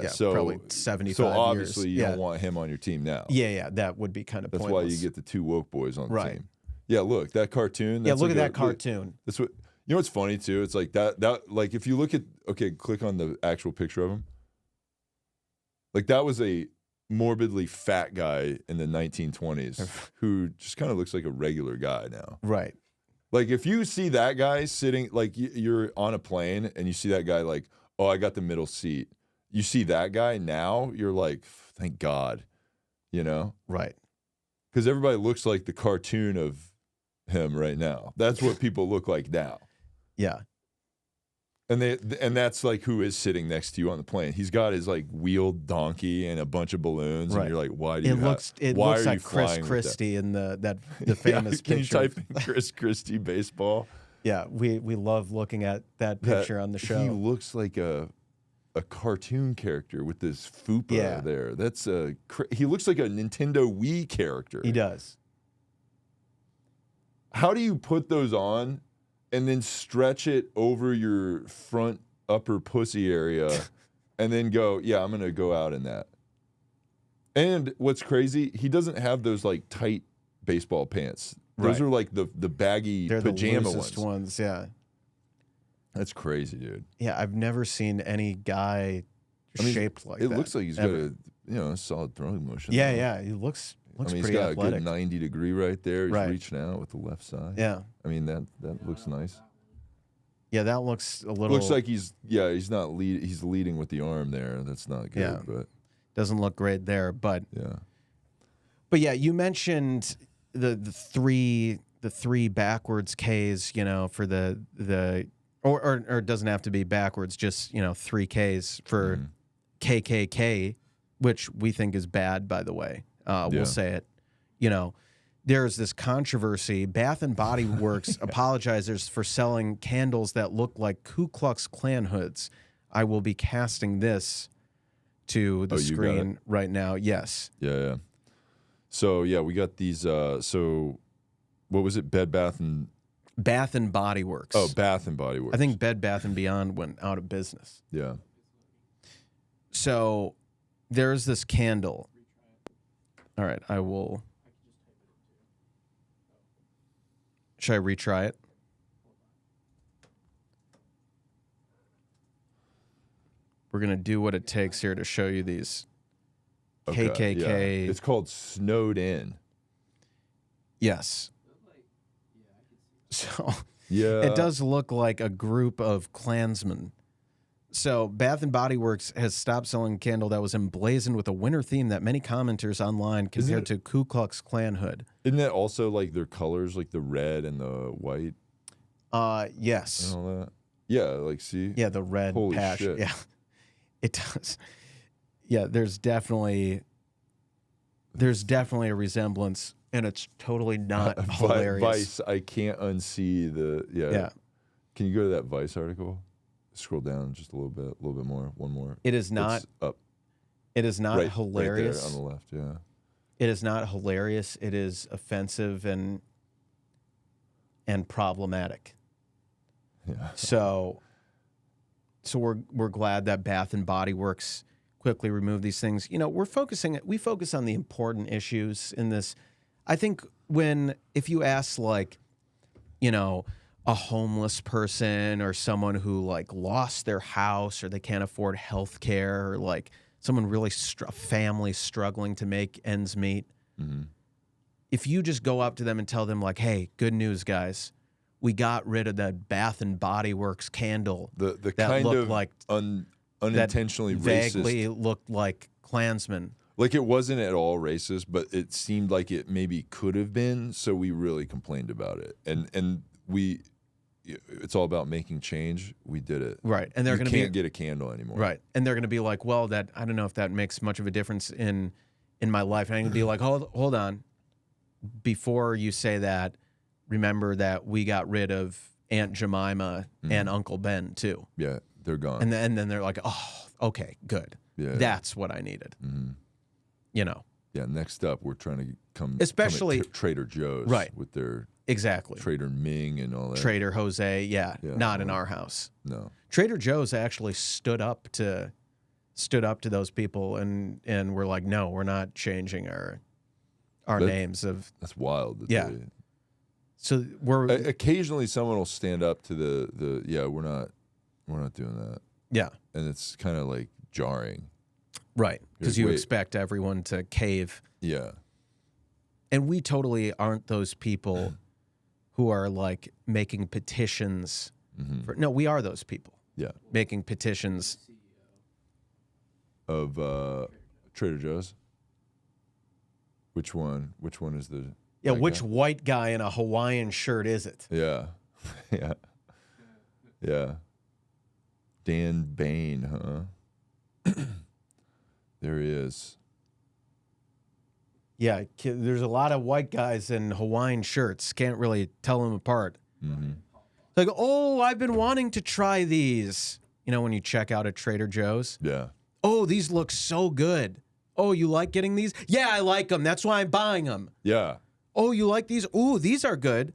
so, probably 75 years. So obviously you don't want him on your team now. Yeah, that would be kind of pointless. That's why you get the TooWokeBoys on the team. Yeah, look, that cartoon. Look at that cartoon. That's what you know. What's funny too? It's like that. Like if you look at click on the actual picture of him. Like that was a morbidly fat guy in the 1920s who just kind of looks like a regular guy now. Right. Like if you see that guy sitting, like you're on a plane and you see that guy like, oh, I got the middle seat. You see that guy now, you're like, thank God, you know? Right. Because everybody looks like the cartoon of him right now. That's what people look like now. Yeah. And that's like who is sitting next to you on the plane. He's got his like wheeled donkey and a bunch of balloons, and you're like, why do you? It looks like Chris Christie in the famous can picture. Can you type in Chris Christie baseball? Yeah, we love looking at that picture on the show. He looks like a cartoon character with this fupa there. That's he looks like a Nintendo Wii character. He does. How do you put those on? And then stretch it over your front upper pussy area and then go, yeah, I'm going to go out in that. And what's crazy, he doesn't have those like tight baseball pants. Those are like the baggy pajama ones. Yeah. That's crazy, dude. Yeah, I've never seen any guy shaped like that. It looks like he's got a solid throwing motion. Yeah, he looks pretty he's got athletic. A good 90-degree right there. He's reaching out with the left side. Yeah. I mean, that looks nice. Yeah, that looks a little... Looks like he's not he's leading with the arm there. That's not good, but... Doesn't look great there, but... Yeah. But yeah, you mentioned the three backwards Ks, for the or it doesn't have to be backwards, just 3 Ks for KKK, which we think is bad, by the way. We'll say it. There's this controversy. Bath and Body Works apologizes for selling candles that look like Ku Klux Klan hoods. I will be casting this to the screen right now. Yes. Yeah. So we got these. So what was it? Bath and Body Works. Oh, Bath and Body Works. I think Bed Bath and Beyond went out of business. Yeah. So there's this candle. All right, I will. Should I retry it? We're going to do what it takes here to show you these KKK. Yeah. It's called Snowed In. Yes. So Yeah. it does look like a group of Klansmen. So Bath and Body Works has stopped selling a candle that was emblazoned with a winter theme that many commenters online compared to Ku Klux Klan hood. Isn't that also like their colors, like the red and the white? Yes. And all that? Yeah, like see? Yeah, the red Holy patch. shit. Yeah, it does. Yeah, there's definitely a resemblance, and it's totally not hilarious. Vice, I can't unsee the Yeah. Can you go to that Vice article? Scroll down just a little bit more, one more. It is not It's up. It is not hilarious. Right there on the left, yeah. It is not hilarious. It is offensive and problematic. Yeah. So we're glad that Bath and Body Works quickly removed these things. You know, we focus on the important issues in this. I think if you ask, like, you know, a homeless person or someone who like lost their house or they can't afford health care, or like someone really family struggling to make ends meet. Mm-hmm. If you just go up to them and tell them like, hey, good news, guys, we got rid of that Bath and Body Works candle The that kind looked of like unintentionally that racist. vaguely looked like Klansmen. Like it wasn't at all racist, but it seemed like it maybe could have been, so we really complained about it. And it's all about making change. We did it. Right. And they're going to can't get a candle anymore. Right. And they're going to be like, well, I don't know if that makes much of a difference in my life. And I'm going to be like, hold on. Before you say that, remember that we got rid of Aunt Jemima and Uncle Ben too. Yeah, they're gone. And then they're like, oh, okay, good. Yeah. That's what I needed. Mm-hmm. You know. Yeah, next up, we're trying to come Especially at Trader Joe's, right, with their exactly Trader Ming and all that. Trader Jose, yeah, not in our house. No. Trader Joe's actually stood up to those people and we're like, no, we're not changing our names of. That's wild. Yeah. So we're occasionally someone will stand up to the we're not doing that. Yeah. And it's kind of like jarring. Right, because you expect everyone to cave. Yeah. And we totally aren't those people who are like making petitions. Mm-hmm. No, we are those people. Yeah. Making petitions. Of Trader Joe's? Which one? Which one is the... Yeah, which white guy in a Hawaiian shirt is it? Yeah. Yeah. Yeah. Dan Bain, huh? There he is. Yeah, there's a lot of white guys in Hawaiian shirts. Can't really tell them apart. Mm-hmm. Like, oh, I've been wanting to try these. You know, when you check out at Trader Joe's? Yeah. Oh, these look so good. Oh, you like getting these? Yeah, I like them. That's why I'm buying them. Yeah. Oh, you like these? Ooh, these are good.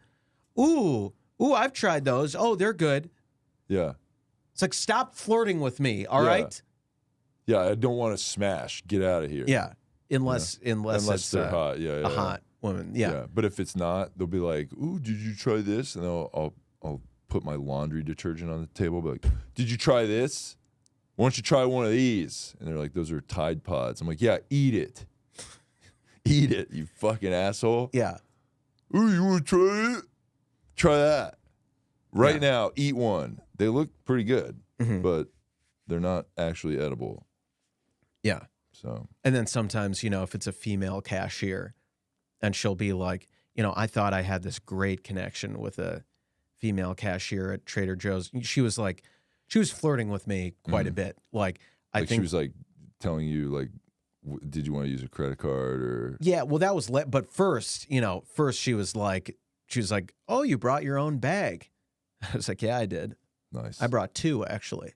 Ooh, I've tried those. Oh, they're good. Yeah. It's like, stop flirting with me, all right? Yeah, I don't want to smash. Get out of here. Yeah, unless it's they're hot. Yeah, a hot woman. Yeah. But if it's not, they'll be like, "Ooh, did you try this?" And I'll put my laundry detergent on the table. Be like, "Did you try this? Why don't you try one of these?" And they're like, "Those are Tide Pods." I'm like, "Yeah, eat it, eat it, you fucking asshole." Yeah. Ooh, you want to try it? Try that right now. Eat one. They look pretty good, but they're not actually edible. Yeah. So. And then sometimes, you know, if it's a female cashier and she'll be like, you know, I thought I had this great connection with a female cashier at Trader Joe's. She was flirting with me quite a bit. Like I think she was like telling you like, did you want to use a credit card or? Yeah. Well, that was, but first she was like, oh, you brought your own bag. I was like, yeah, I did. Nice. I brought 2 actually.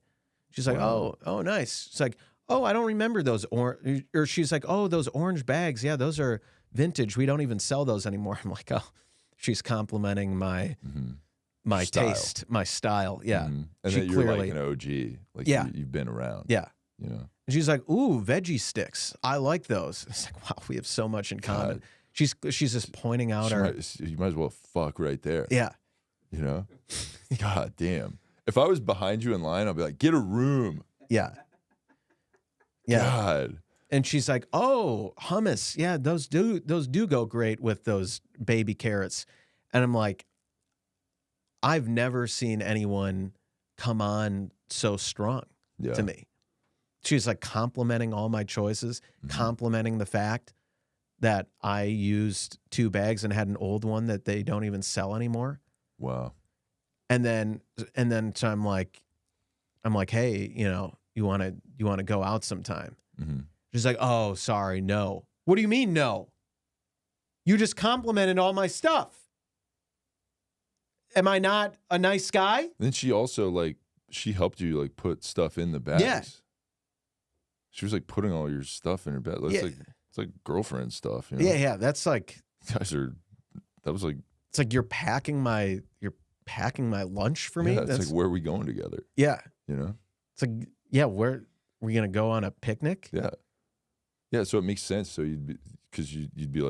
She's like, oh, nice. It's like, oh, I don't remember those or she's like, oh, those orange bags. Yeah, those are vintage. We don't even sell those anymore. I'm like, oh, she's complimenting my taste, my style. Yeah. And then you're like an OG. Like you've been around. Yeah. You know. And she's like, ooh, veggie sticks. I like those. It's like, wow, we have so much in common. She's just pointing out you might as well fuck right there. Yeah. You know? God damn. If I was behind you in line, I'd be like, get a room. Yeah. Yeah. God. And she's like, oh, hummus. Yeah, those do go great with those baby carrots. And I'm like, I've never seen anyone come on so strong to me. She's like complimenting all my choices, complimenting the fact that I used 2 bags and had an old one that they don't even sell anymore. Wow. And then so I'm like, hey, you want to go out sometime? Mm-hmm. She's like, oh, sorry, no. What do you mean, no? You just complimented all my stuff. Am I not a nice guy? Then she also she helped you put stuff in the bags. Yeah. She was putting all your stuff in her bag. It's like girlfriend stuff. You know? Yeah. That's like it's like you're packing my lunch for me. Yeah, it's like, where are we going together? Yeah. It's like, yeah, where we gonna go on a picnic? Yeah. Yeah, so it makes sense. So you'd be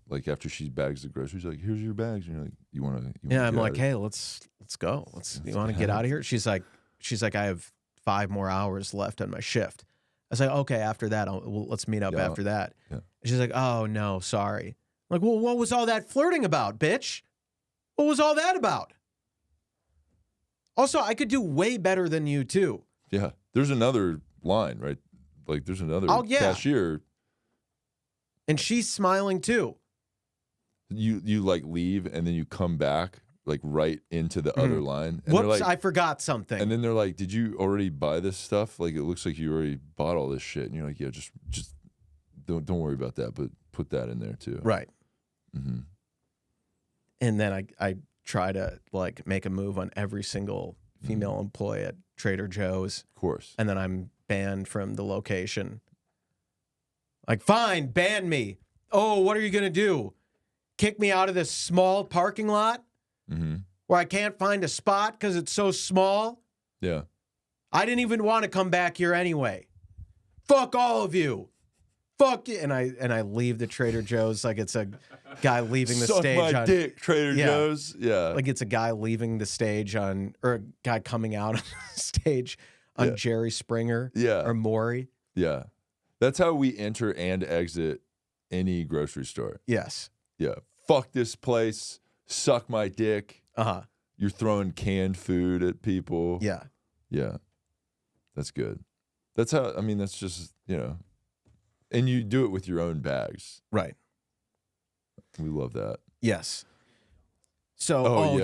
like after she bags the groceries, here's your bags. And you're like, you want to? Yeah, I'm like, hey, let's go. You want to get out of here? She's like, I have 5 more hours left on my shift. I was like, okay, after that, let's meet up after that. Yeah. She's like, oh no, sorry. I'm like, well, what was all that flirting about, bitch? What was all that about? Also, I could do way better than you too. Yeah, there's another line, right? There's another cashier. And she's smiling too. You leave and then you come back right into the other line. And whoops, I forgot something. And then they're like, did you already buy this stuff? It looks like you already bought all this shit. And you're like, yeah, just don't worry about that, but put that in there too. Right. Mm-hmm. And then I try to make a move on every single female employee at Trader Joe's. Of course. And then I'm banned from the location. Fine, ban me. Oh, what are you going to do? Kick me out of this small parking lot where I can't find a spot because it's so small? Yeah. I didn't even want to come back here anyway. Fuck all of you. Fuck you. And I leave the Trader Joe's like it's a guy leaving the stage my on dick, Trader Joe's. Yeah. Like it's a guy leaving the stage or a guy coming out on stage on Jerry Springer or Maury. Yeah. That's how we enter and exit any grocery store. Yes. Yeah. Fuck this place. Suck my dick. Uh-huh. You're throwing canned food at people. Yeah. Yeah. That's good. That's how, that's just, and you do it with your own bags. Right. We love that. Yes. So,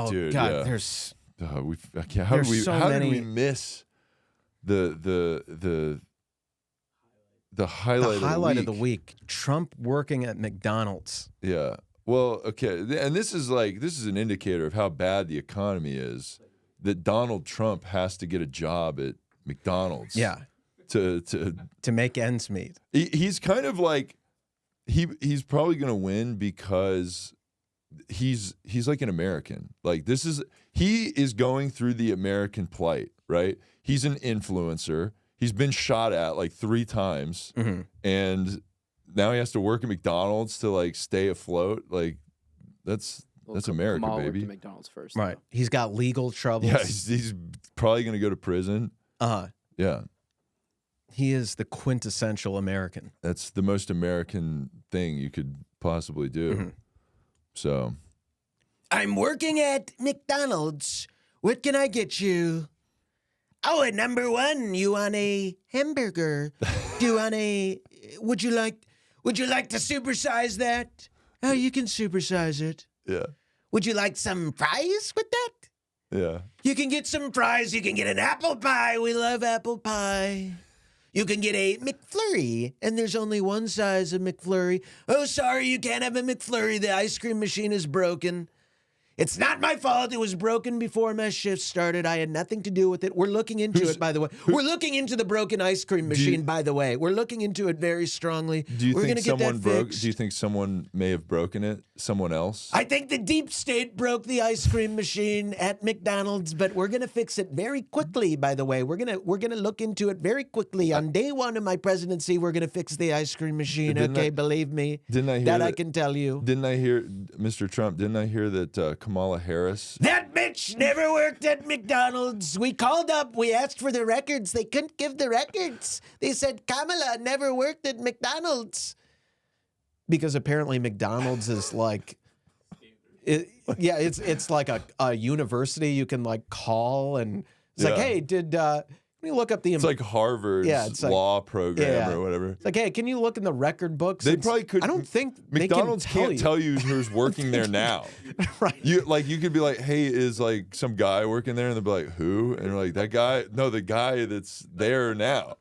dude, God, there's how did we miss the highlight of the week? Trump working at McDonald's. Yeah. Well, okay, and this is an indicator of how bad the economy is. That Donald Trump has to get a job at McDonald's. Yeah. To make ends meet. He's kind of he's probably going to win because he's like an American. He is going through the American plight, right? He's an influencer. He's been shot at 3 times, and now he has to work at McDonald's to stay afloat. That's America, Kamal baby. Worked at McDonald's first, right? Though. He's got legal troubles. Yeah, he's probably going to go to prison. Yeah. He is the quintessential American. That's the most American thing you could possibly do. So, I'm working at McDonald's. What can I get you? Oh, at number 1, you want a hamburger? Do you want would you like to supersize that? Oh, you can supersize it. Yeah. Would you like some fries with that? Yeah. You can get some fries. You can get an apple pie. We love apple pie. You can get a McFlurry, and there's only one size of McFlurry. Oh, sorry, you can't have a McFlurry. The ice cream machine is broken. It's not my fault. It was broken before my shift started. I had nothing to do with it. We're looking into it, by the way. We're looking into the broken ice cream machine, by the way. We're looking into it very strongly. Do you think someone broke? Do you think someone may have broken it? Someone else? I think the deep state broke the ice cream machine at McDonald's, but we're gonna fix it very quickly. By the way, we're gonna look into it very quickly. On day 1 of my presidency, we're gonna fix the ice cream machine. Believe me. Didn't I hear that? I can tell you. Didn't I hear, Mr. Trump? Didn't I hear that Kamala Harris? That bitch never worked at McDonald's. We called up. We asked for the records. They couldn't give the records. They said Kamala never worked at McDonald's. Because apparently McDonald's is It's like a university you can like call and it's like, hey, can you look up the? It's like Harvard's law program or whatever. It's like, hey, can you look in the record books? They probably could. I don't think McDonald's can't tell you who's working there now. Right. You could be like, hey, is like some guy working there, and they'll be like, who? And you're like, that guy? No, the guy that's there now.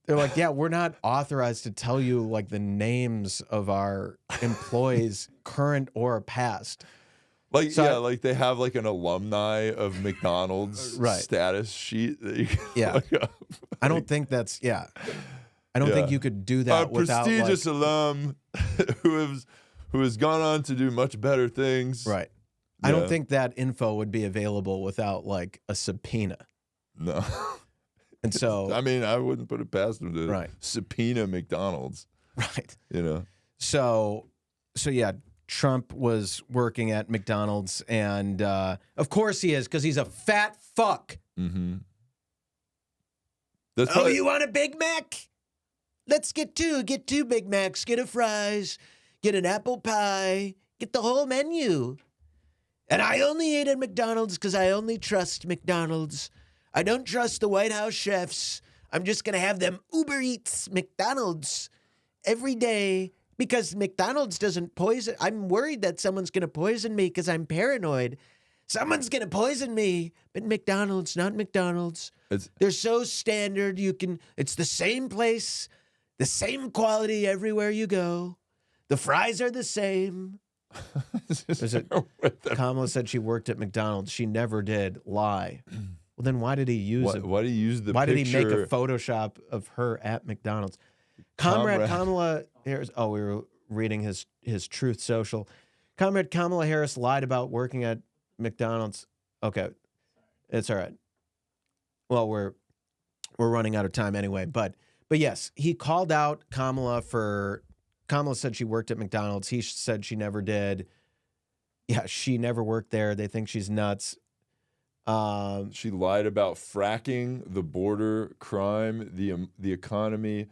They're like, yeah, we're not authorized to tell you like the names of our employees, current or past. Like, like they have like an alumni of McDonald's status sheet that you can look up. I don't think that's I don't think you could do that without prestigious alum who has gone on to do much better things. Right. Yeah. I don't think that info would be available without like a subpoena. No. And so I mean, I wouldn't put it past them to subpoena McDonald's. Right. You know. So yeah, Trump was working at McDonald's, and of course he is, because he's a fat fuck. Mm-hmm. You want a Big Mac? Let's get two Big Macs, get a fries, get an apple pie, get the whole menu. And I only ate at McDonald's because I only trust McDonald's. I don't trust the White House chefs. I'm just going to have them Uber Eats McDonald's every day because McDonald's doesn't poison. I'm worried that someone's going to poison me because I'm paranoid. Someone's going to poison me. But McDonald's, not McDonald's. They're so standard. It's the same place, the same quality everywhere you go. The fries are the same. Kamala said she worked at McDonald's. She never did. Lie. Well, then why did he use it? Why did he use the Why picture? did he make a Photoshop of her at McDonald's? Comrade Kamala Harris. Oh, we were reading his Truth Social. Comrade Kamala Harris lied about working at McDonald's. Okay, it's all right. Well, we're running out of time anyway. But yes, he called out Kamala for. Kamala said she worked at McDonald's. He said she never did. Yeah, she never worked there. They think she's nuts. She lied about fracking, the border, crime, the economy,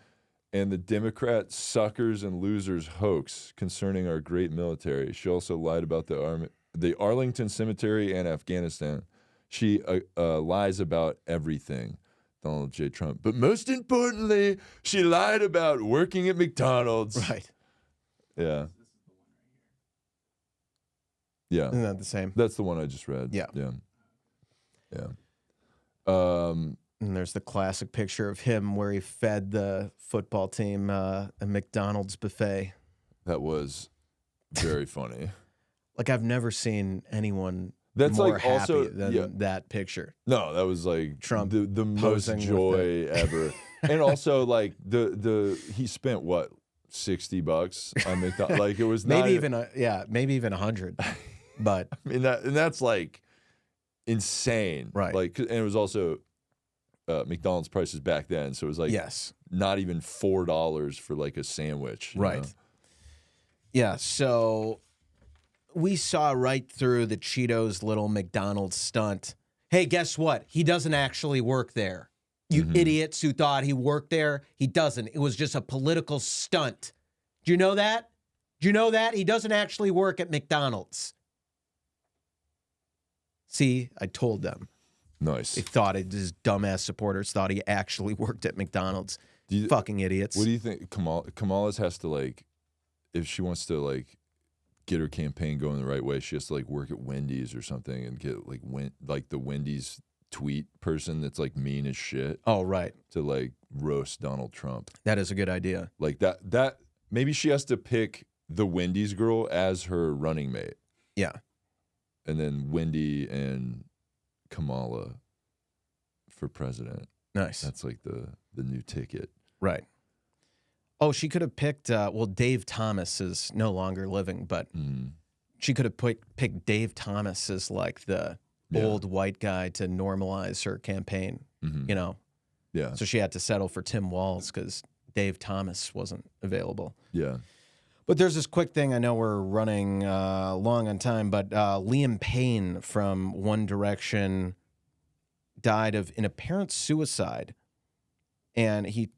and the Democrat suckers and losers hoax concerning our great military. She also lied about the Arlington Cemetery and Afghanistan. She lies about everything, Donald J. Trump. But most importantly, she lied about working at McDonald's. Right. Yeah. Yeah. Isn't that the same? That's the one I just read. Yeah. Yeah. Yeah. And there's the classic picture of him where he fed the football team a McDonald's buffet. That was very funny. Like, I've never seen anyone that's more like happy also than that picture. No, that was like Trump the most joy ever. And also like he spent what, $60 on McDonald's? Like it was maybe even 100. But I mean that's like insane, right? Like, and it was also McDonald's prices back then, so it was like not even $4 for like a sandwich, right? You know? Yeah, so we saw right through the Cheetos little McDonald's stunt. Hey, guess what? He doesn't actually work there. You idiots who thought he worked there. He doesn't. It was just a political stunt. Do you know that? Do you know that? He doesn't actually work at McDonald's. See, I told them. Nice. They thought his dumbass supporters thought he actually worked at McDonald's. Fucking idiots. What do you think? Kamala's has to like, if she wants to like get her campaign going the right way, she has to like work at Wendy's or something and get like the Wendy's tweet person that's like mean as shit. Oh, right. To like roast Donald Trump. That is a good idea. Like that maybe she has to pick the Wendy's girl as her running mate. Yeah. And then Wendy and Kamala for president. Nice. That's like the new ticket. Right. Oh, she could have picked, Dave Thomas is no longer living, but she could have picked Dave Thomas as like the old white guy to normalize her campaign, you know? Yeah. So she had to settle for Tim Walz because Dave Thomas wasn't available. Yeah. But there's this quick thing. I know we're running long on time, but Liam Payne from One Direction died of an apparent suicide, and he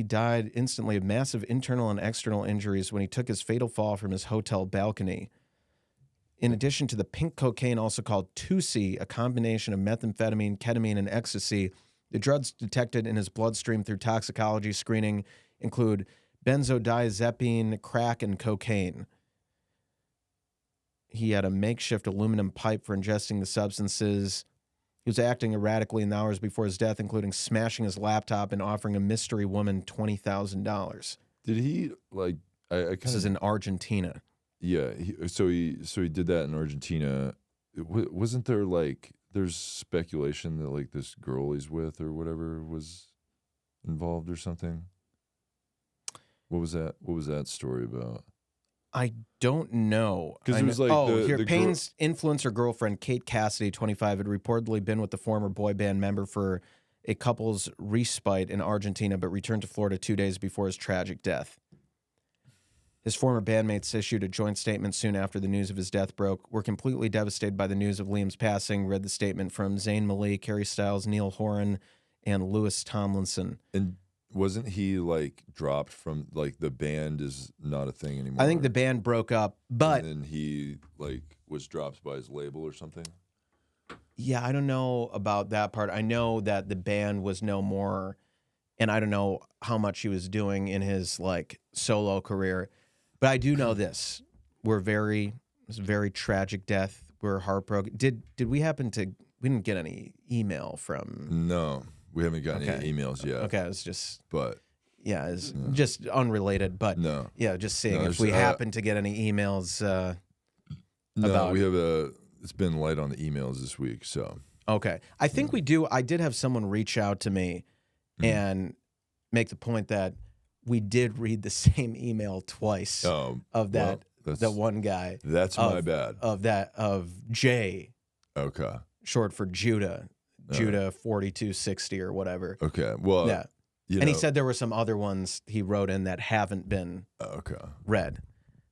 died instantly of massive internal and external injuries when he took his fatal fall from his hotel balcony. In addition to the pink cocaine, also called 2C, a combination of methamphetamine, ketamine, and ecstasy, the drugs detected in his bloodstream through toxicology screening include benzodiazepine, crack, and cocaine. He had a makeshift aluminum pipe for ingesting the substances. He was acting erratically in the hours before his death, including smashing his laptop and offering a mystery woman $20,000. Did he like? This is in Argentina. Yeah. So he did that in Argentina. Wasn't there like? There's speculation that like this girl he's with or whatever was involved or something. What was that? What was that story about? I don't know. Because it was like here, Payne's influencer girlfriend, Kate Cassidy, 25, had reportedly been with the former boy band member for a couple's respite in Argentina, but returned to Florida 2 days before his tragic death. His former bandmates issued a joint statement soon after the news of his death broke. We're completely devastated by the news of Liam's passing, read the statement from Zayn Malik, Harry Styles, Neil Horan, and Louis Tomlinson. And wasn't he like dropped from like the band is not a thing anymore? I think the band broke up, but and then he like was dropped by his label or something. Yeah, I don't know about that part. I know that the band was no more, and I don't know how much he was doing in his like solo career. But I do know this: it was a very tragic death. We're heartbroken. Did we happen to? We didn't get any email from. No, we haven't gotten any emails yet. Okay, it's just. But yeah, it's just unrelated. But no, yeah, just seeing if we happen to get any emails. No, we have It's been light on the emails this week, so. Okay, I think we do. I did have someone reach out to me, and make the point that. We did read the same email twice of that one guy. That's my bad. Of Jay. Okay. Short for Judah. Judah 4260 or whatever. Okay. Well, yeah. And he said there were some other ones he wrote in that haven't been read.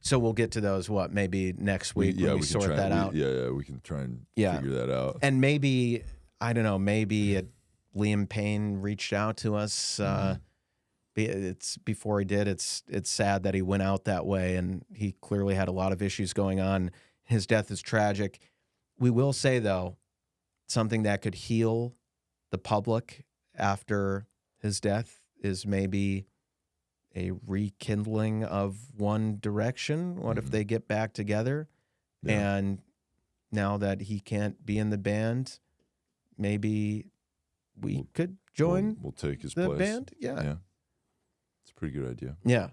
So we'll get to those, maybe next week when we sort that out. We can try and figure that out. And maybe, I don't know, Liam Payne reached out to us. It's before he did. It's sad that he went out that way, and he clearly had a lot of issues going on. His death is tragic. We will say, though, something that could heal the public after his death is maybe a rekindling of One Direction. What if they get back together? Yeah. And now that he can't be in the band, maybe we could join we'll take his the place. Band. Yeah. It's a pretty good idea. Yeah.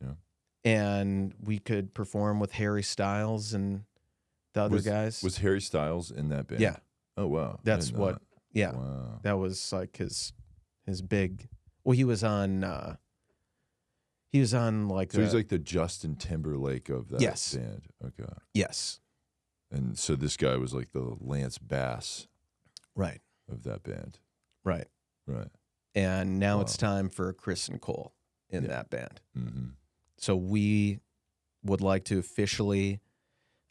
Yeah. And we could perform with Harry Styles and the other guys. Was Harry Styles in that band? Yeah. Oh, wow. That's what, yeah. Wow. That was like his big, well, he was on like So he's like the Justin Timberlake of that band. Okay. Yes. And so this guy was like the Lance Bass. Right. Of that band. Right. Right. And now it's time for Chris and Cole in that band. Mm-hmm. So we would like to officially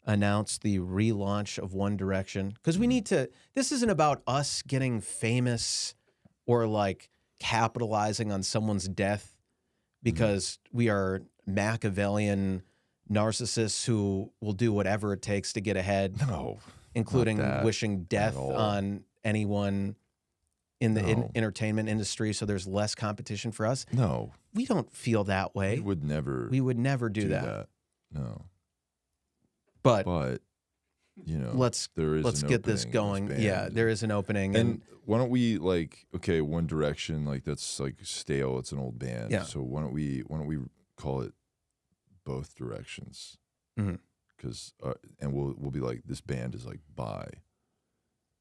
announce the relaunch of One Direction. Because we need to, this isn't about us getting famous or like capitalizing on someone's death because we are Machiavellian narcissists who will do whatever it takes to get ahead. No. Including wishing death on anyone in the entertainment industry, so there's less competition for us. No. We don't feel that way. We would never do that. No. But let's get this going. Yeah, there is an opening. And why don't we One Direction, that's like stale, it's an old band. Yeah. So why don't we call it Both Directions? Mm-hmm. Because and we'll be like, this band is like bi.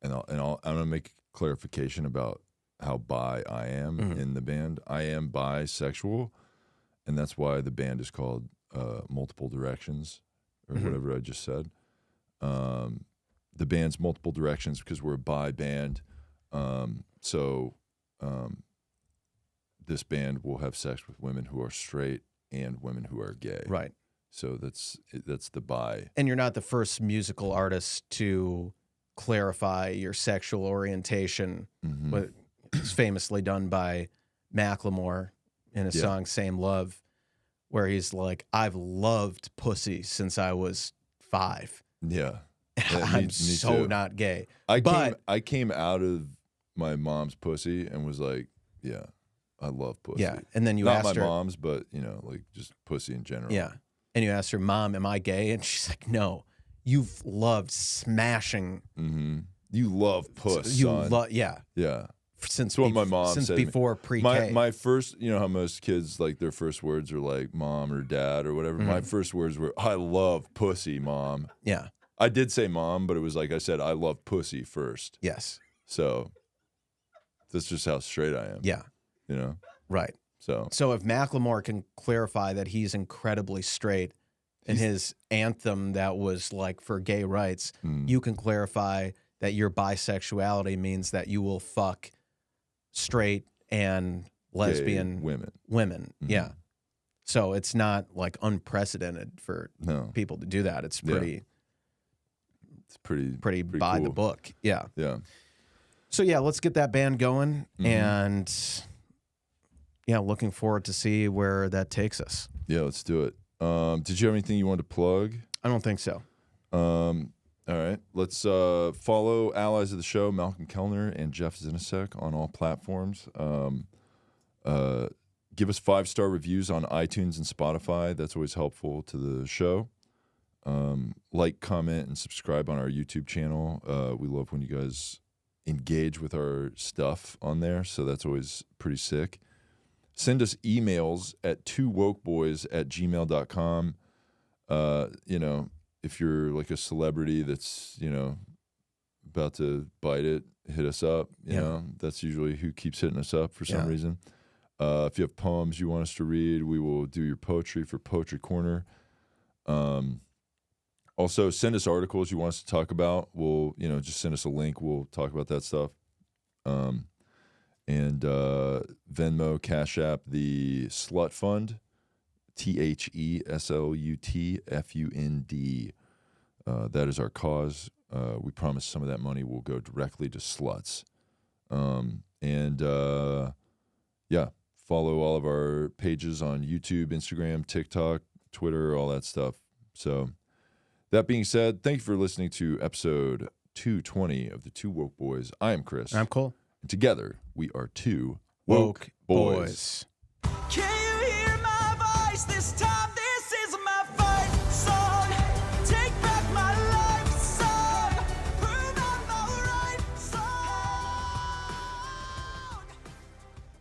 And I'm gonna make clarification about how bi I am in the band. I am bisexual, and that's why the band is called Multiple Directions, or whatever I just said. The band's Multiple Directions because we're a bi band. So this band will have sex with women who are straight and women who are gay. Right. So that's the bi. And you're not the first musical artist to clarify your sexual orientation. But it's famously done by Macklemore in a song "Same Love," where he's like, "I've loved pussy since I was 5." Yeah. I'm so not gay. I came out of my mom's pussy and was like, yeah, I love pussy. Yeah, and then you not asked my her, mom's, but you know, like just pussy in general. Yeah, and you asked her, Mom, am I gay? And she's like, no, you've loved smashing. Mm-hmm. You love puss, You son. love, yeah. Since That's what my mom since said before pre-K. My first, you know how most kids like their first words are like mom or dad or whatever. My first words were, I love pussy, Mom. Yeah. I did say mom, but it was like I said, I love pussy first. Yes. So that's just how straight I am. Yeah. You know? Right. So if Macklemore can clarify that he's incredibly straight in his anthem that was like for gay rights, you can clarify that your bisexuality means that you will fuck straight and lesbian gay women. Yeah. So it's not like unprecedented for people to do that. It's pretty It's pretty by cool. the book. Yeah. Yeah. So yeah, let's get that band going, and looking forward to see where that takes us. Yeah, let's do it. Did you have anything you wanted to plug? I don't think so. All right. Let's follow allies of the show, Malcolm Kellner and Jeff Zinasek, on all platforms. Give us 5-star reviews on iTunes and Spotify. That's always helpful to the show. Like, comment, and subscribe on our YouTube channel. We love when you guys engage with our stuff on there, so that's always pretty sick. Send us emails at TooWokeBoys@gmail.com. You know, if you're like a celebrity that's, you know, about to bite it, hit us up. You know, that's usually who keeps hitting us up for some reason. If you have poems you want us to read, we will do your poetry for Poetry Corner. Also, send us articles you want us to talk about. We'll, you know, just send us a link. We'll talk about that stuff. And Venmo, Cash App, the TheSlutFund, TheSlutFund. That is our cause. We promise some of that money will go directly to sluts. Follow all of our pages on YouTube, Instagram, TikTok, Twitter, all that stuff. So that being said, thank you for listening to episode 220 of the Two Woke Boys. I am Chris. I'm Cole. And together, we are Two Woke Boys. Can you hear my voice this time?